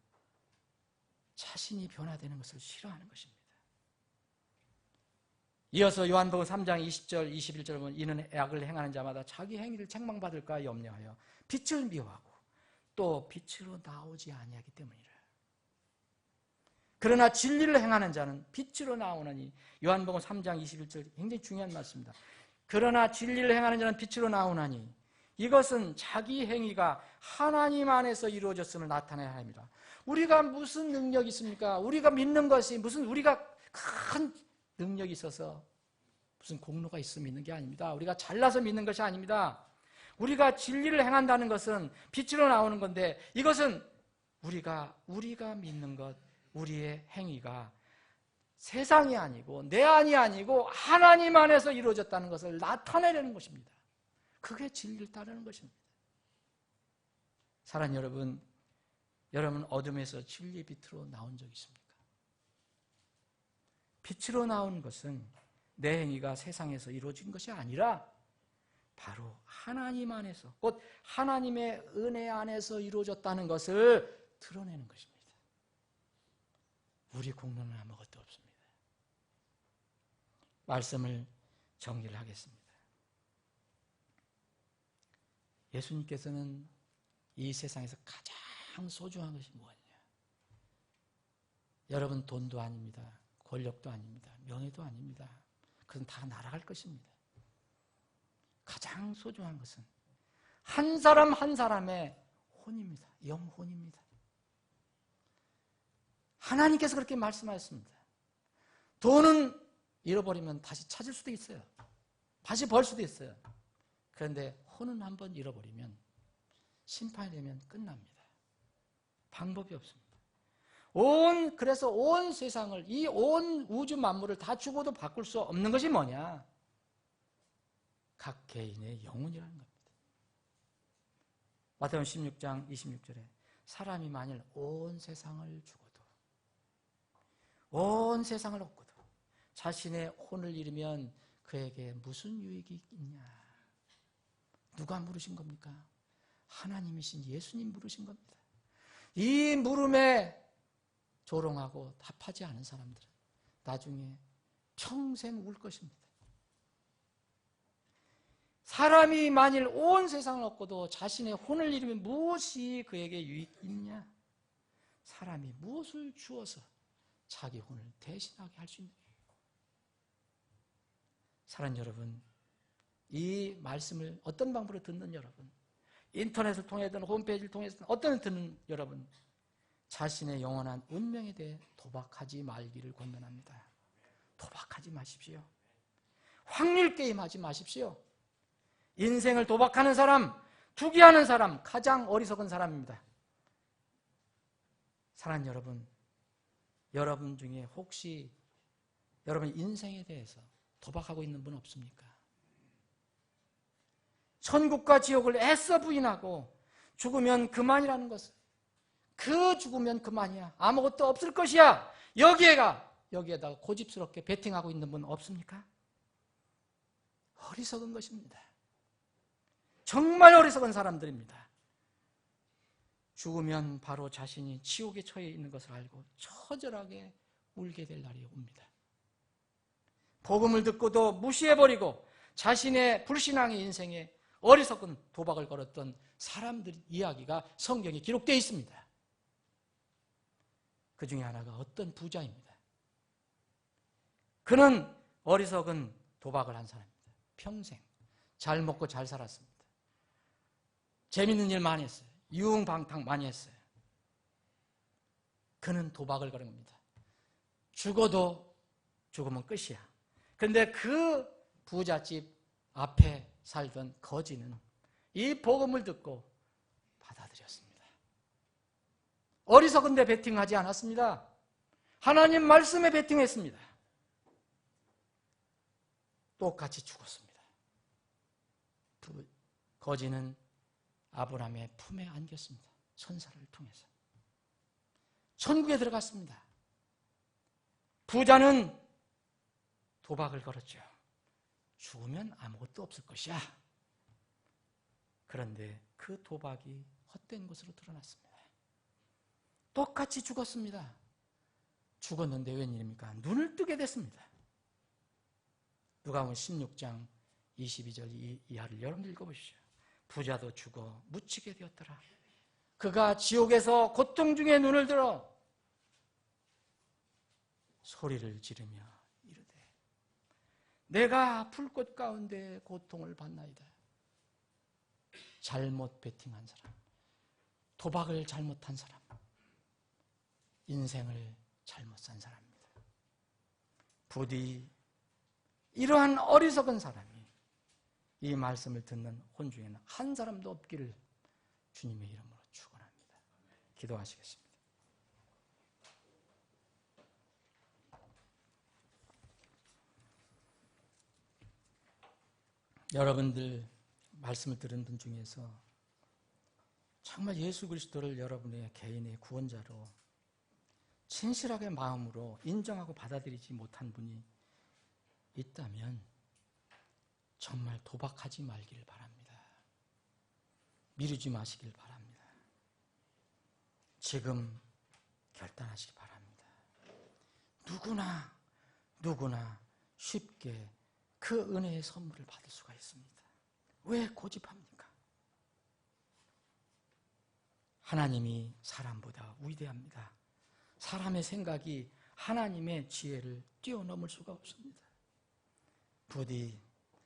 자신이 변화되는 것을 싫어하는 것입니다. 이어서 요한복음 3장 20절, 21절 보면 이는 악을 행하는 자마다 자기 행위를 책망받을까 염려하여 빛을 미워하고 또 빛으로 나오지 아니하기 때문이라. 그러나 진리를 행하는 자는 빛으로 나오느니 요한복음 3장 21절 굉장히 중요한 말씀입니다. 그러나 진리를 행하는 자는 빛으로 나오나니 이것은 자기 행위가 하나님 안에서 이루어졌음을 나타내야 합니다. 우리가 무슨 능력이 있습니까? 우리가 믿는 것이 무슨 우리가 큰 능력이 있어서 무슨 공로가 있으면 믿는 게 아닙니다. 우리가 잘나서 믿는 것이 아닙니다. 우리가 진리를 행한다는 것은 빛으로 나오는 건데 이것은 우리가 믿는 것, 우리의 행위가 세상이 아니고 내 안이 아니고 하나님 안에서 이루어졌다는 것을 나타내려는 것입니다. 그게 진리를 따르는 것입니다. 사랑하는 여러분, 여러분 어둠에서 진리의 빛으로 나온 적 있습니까? 빛으로 나온 것은 내 행위가 세상에서 이루어진 것이 아니라 바로 하나님 안에서, 곧 하나님의 은혜 안에서 이루어졌다는 것을 드러내는 것입니다. 우리 공로는 아무것도 없습니다. 말씀을 정리를 하겠습니다. 예수님께서는 이 세상에서 가장 소중한 것이 뭐냐? 여러분, 돈도 아닙니다. 권력도 아닙니다. 명예도 아닙니다. 그건 다 날아갈 것입니다. 가장 소중한 것은 한 사람 한 사람의 혼입니다. 영혼입니다. 하나님께서 그렇게 말씀하셨습니다. 돈은 잃어버리면 다시 찾을 수도 있어요. 다시 벌 수도 있어요. 그런데 혼은 한번 잃어버리면 심판이 되면 끝납니다. 방법이 없습니다. 그래서 온 세상을, 이 온 우주 만물을 다 주고도 바꿀 수 없는 것이 뭐냐? 각 개인의 영혼이라는 겁니다. 마태복음 16장 26절에 사람이 만일 온 세상을 주고도, 온 세상을 얻고도 자신의 혼을 잃으면 그에게 무슨 유익이 있냐? 누가 물으신 겁니까? 하나님이신 예수님 물으신 겁니다. 이 물음에 조롱하고 답하지 않은 사람들은 나중에 평생 울 것입니다. 사람이 만일 온 세상을 얻고도 자신의 혼을 잃으면 무엇이 그에게 유익이 있냐? 사람이 무엇을 주어서 자기 혼을 대신하게 할 수 있느냐? 사랑하는 여러분, 이 말씀을 어떤 방법으로 듣는 여러분, 인터넷을 통해든 홈페이지를 통해서 어떤 듣는 여러분, 자신의 영원한 운명에 대해 도박하지 말기를 권면합니다. 도박하지 마십시오. 확률 게임 하지 마십시오. 인생을 도박하는 사람, 투기하는 사람, 가장 어리석은 사람입니다. 사랑하는 여러분, 여러분 중에 혹시 여러분 인생에 대해서 도박하고 있는 분 없습니까? 천국과 지옥을 애써 부인하고 죽으면 그만이라는 것을, 그 죽으면 그만이야, 아무것도 없을 것이야, 여기에다가 고집스럽게 베팅하고 있는 분 없습니까? 어리석은 것입니다. 정말 어리석은 사람들입니다. 죽으면 바로 자신이 지옥에 처해 있는 것을 알고 처절하게 울게 될 날이 옵니다. 복음을 듣고도 무시해버리고 자신의 불신앙의 인생에 어리석은 도박을 걸었던 사람들 이야기가 성경에 기록되어 있습니다. 그 중에 하나가 어떤 부자입니다. 그는 어리석은 도박을 한 사람입니다. 평생 잘 먹고 잘 살았습니다. 재밌는 일 많이 했어요. 유흥방탕 많이 했어요. 그는 도박을 걸은 겁니다. 죽어도 죽으면 끝이야. 그런데 그 부잣집 앞에 살던 거지는 이 복음을 듣고 받아들였습니다. 어리석은데 베팅하지 않았습니다. 하나님 말씀에 베팅했습니다. 똑같이 죽었습니다. 거지는 아브라함의 품에 안겼습니다. 천사를 통해서 천국에 들어갔습니다. 부자는 도박을 걸었죠. 죽으면 아무것도 없을 것이야. 그런데 그 도박이 헛된 것으로 드러났습니다. 똑같이 죽었습니다. 죽었는데 웬일입니까? 눈을 뜨게 됐습니다. 누가복음 16장 22절 이하를 여러분들 읽어보시죠. 부자도 죽어 묻히게 되었더라. 그가 지옥에서 고통 중에 눈을 들어 소리를 지르며 이르되 내가 불꽃 가운데 고통을 받나이다. 잘못 베팅한 사람, 도박을 잘못한 사람, 인생을 잘못 산 사람입니다. 부디 이러한 어리석은 사람이 이 말씀을 듣는 혼 중에는 한 사람도 없기를 주님의 이름으로 축원합니다. 기도하시겠습니다. 여러분들 말씀을 들은 분 중에서 정말 예수 그리스도를 여러분의 개인의 구원자로 진실하게 마음으로 인정하고 받아들이지 못한 분이 있다면 정말 도박하지 말기를 바랍니다. 미루지 마시길 바랍니다. 지금 결단하시기 바랍니다. 누구나 쉽게 그 은혜의 선물을 받을 수가 있습니다. 왜 고집합니까? 하나님이 사람보다 위대합니다. 사람의 생각이 하나님의 지혜를 뛰어넘을 수가 없습니다. 부디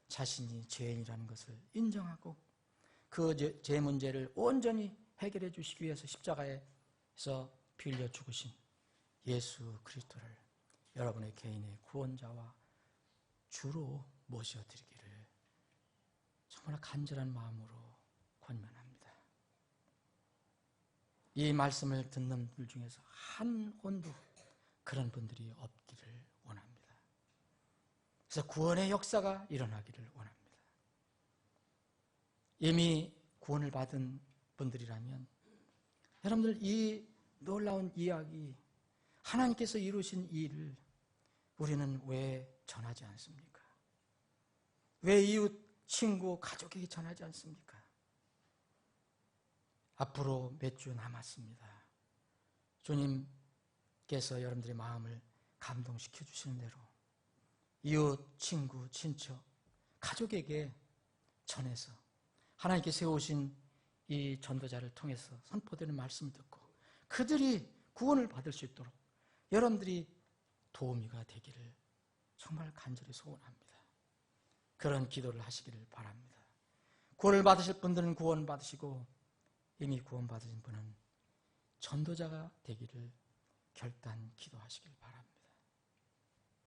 자신이 죄인이라는 것을 인정하고 그 죄 문제를 온전히 해결해 주시기 위해서 십자가에서 피 흘려 죽으신 예수 그리스도를 여러분의 개인의 구원자와 주로 모셔드리기를 정말 간절한 마음으로 권면합니다. 이 말씀을 듣는 분들 중에서 한 혼도 그런 분들이 없기를 원합니다. 그래서 구원의 역사가 일어나기를 원합니다. 이미 구원을 받은 분들이라면 여러분들 이 놀라운 이야기, 하나님께서 이루신 이 일을 우리는 왜 전하지 않습니까? 왜 이웃, 친구, 가족에게 전하지 않습니까? 앞으로 몇 주 남았습니다. 주님께서 여러분들의 마음을 감동시켜 주시는 대로 이웃, 친구, 친척, 가족에게 전해서 하나님께 세우신 이 전도자를 통해서 선포되는 말씀을 듣고 그들이 구원을 받을 수 있도록 여러분들이 도우미가 되기를 정말 간절히 소원합니다. 그런 기도를 하시기를 바랍니다. 구원을 받으실 분들은 구원 받으시고 이미 구원 받으신 분은 전도자가 되기를 결단 기도하시길 바랍니다.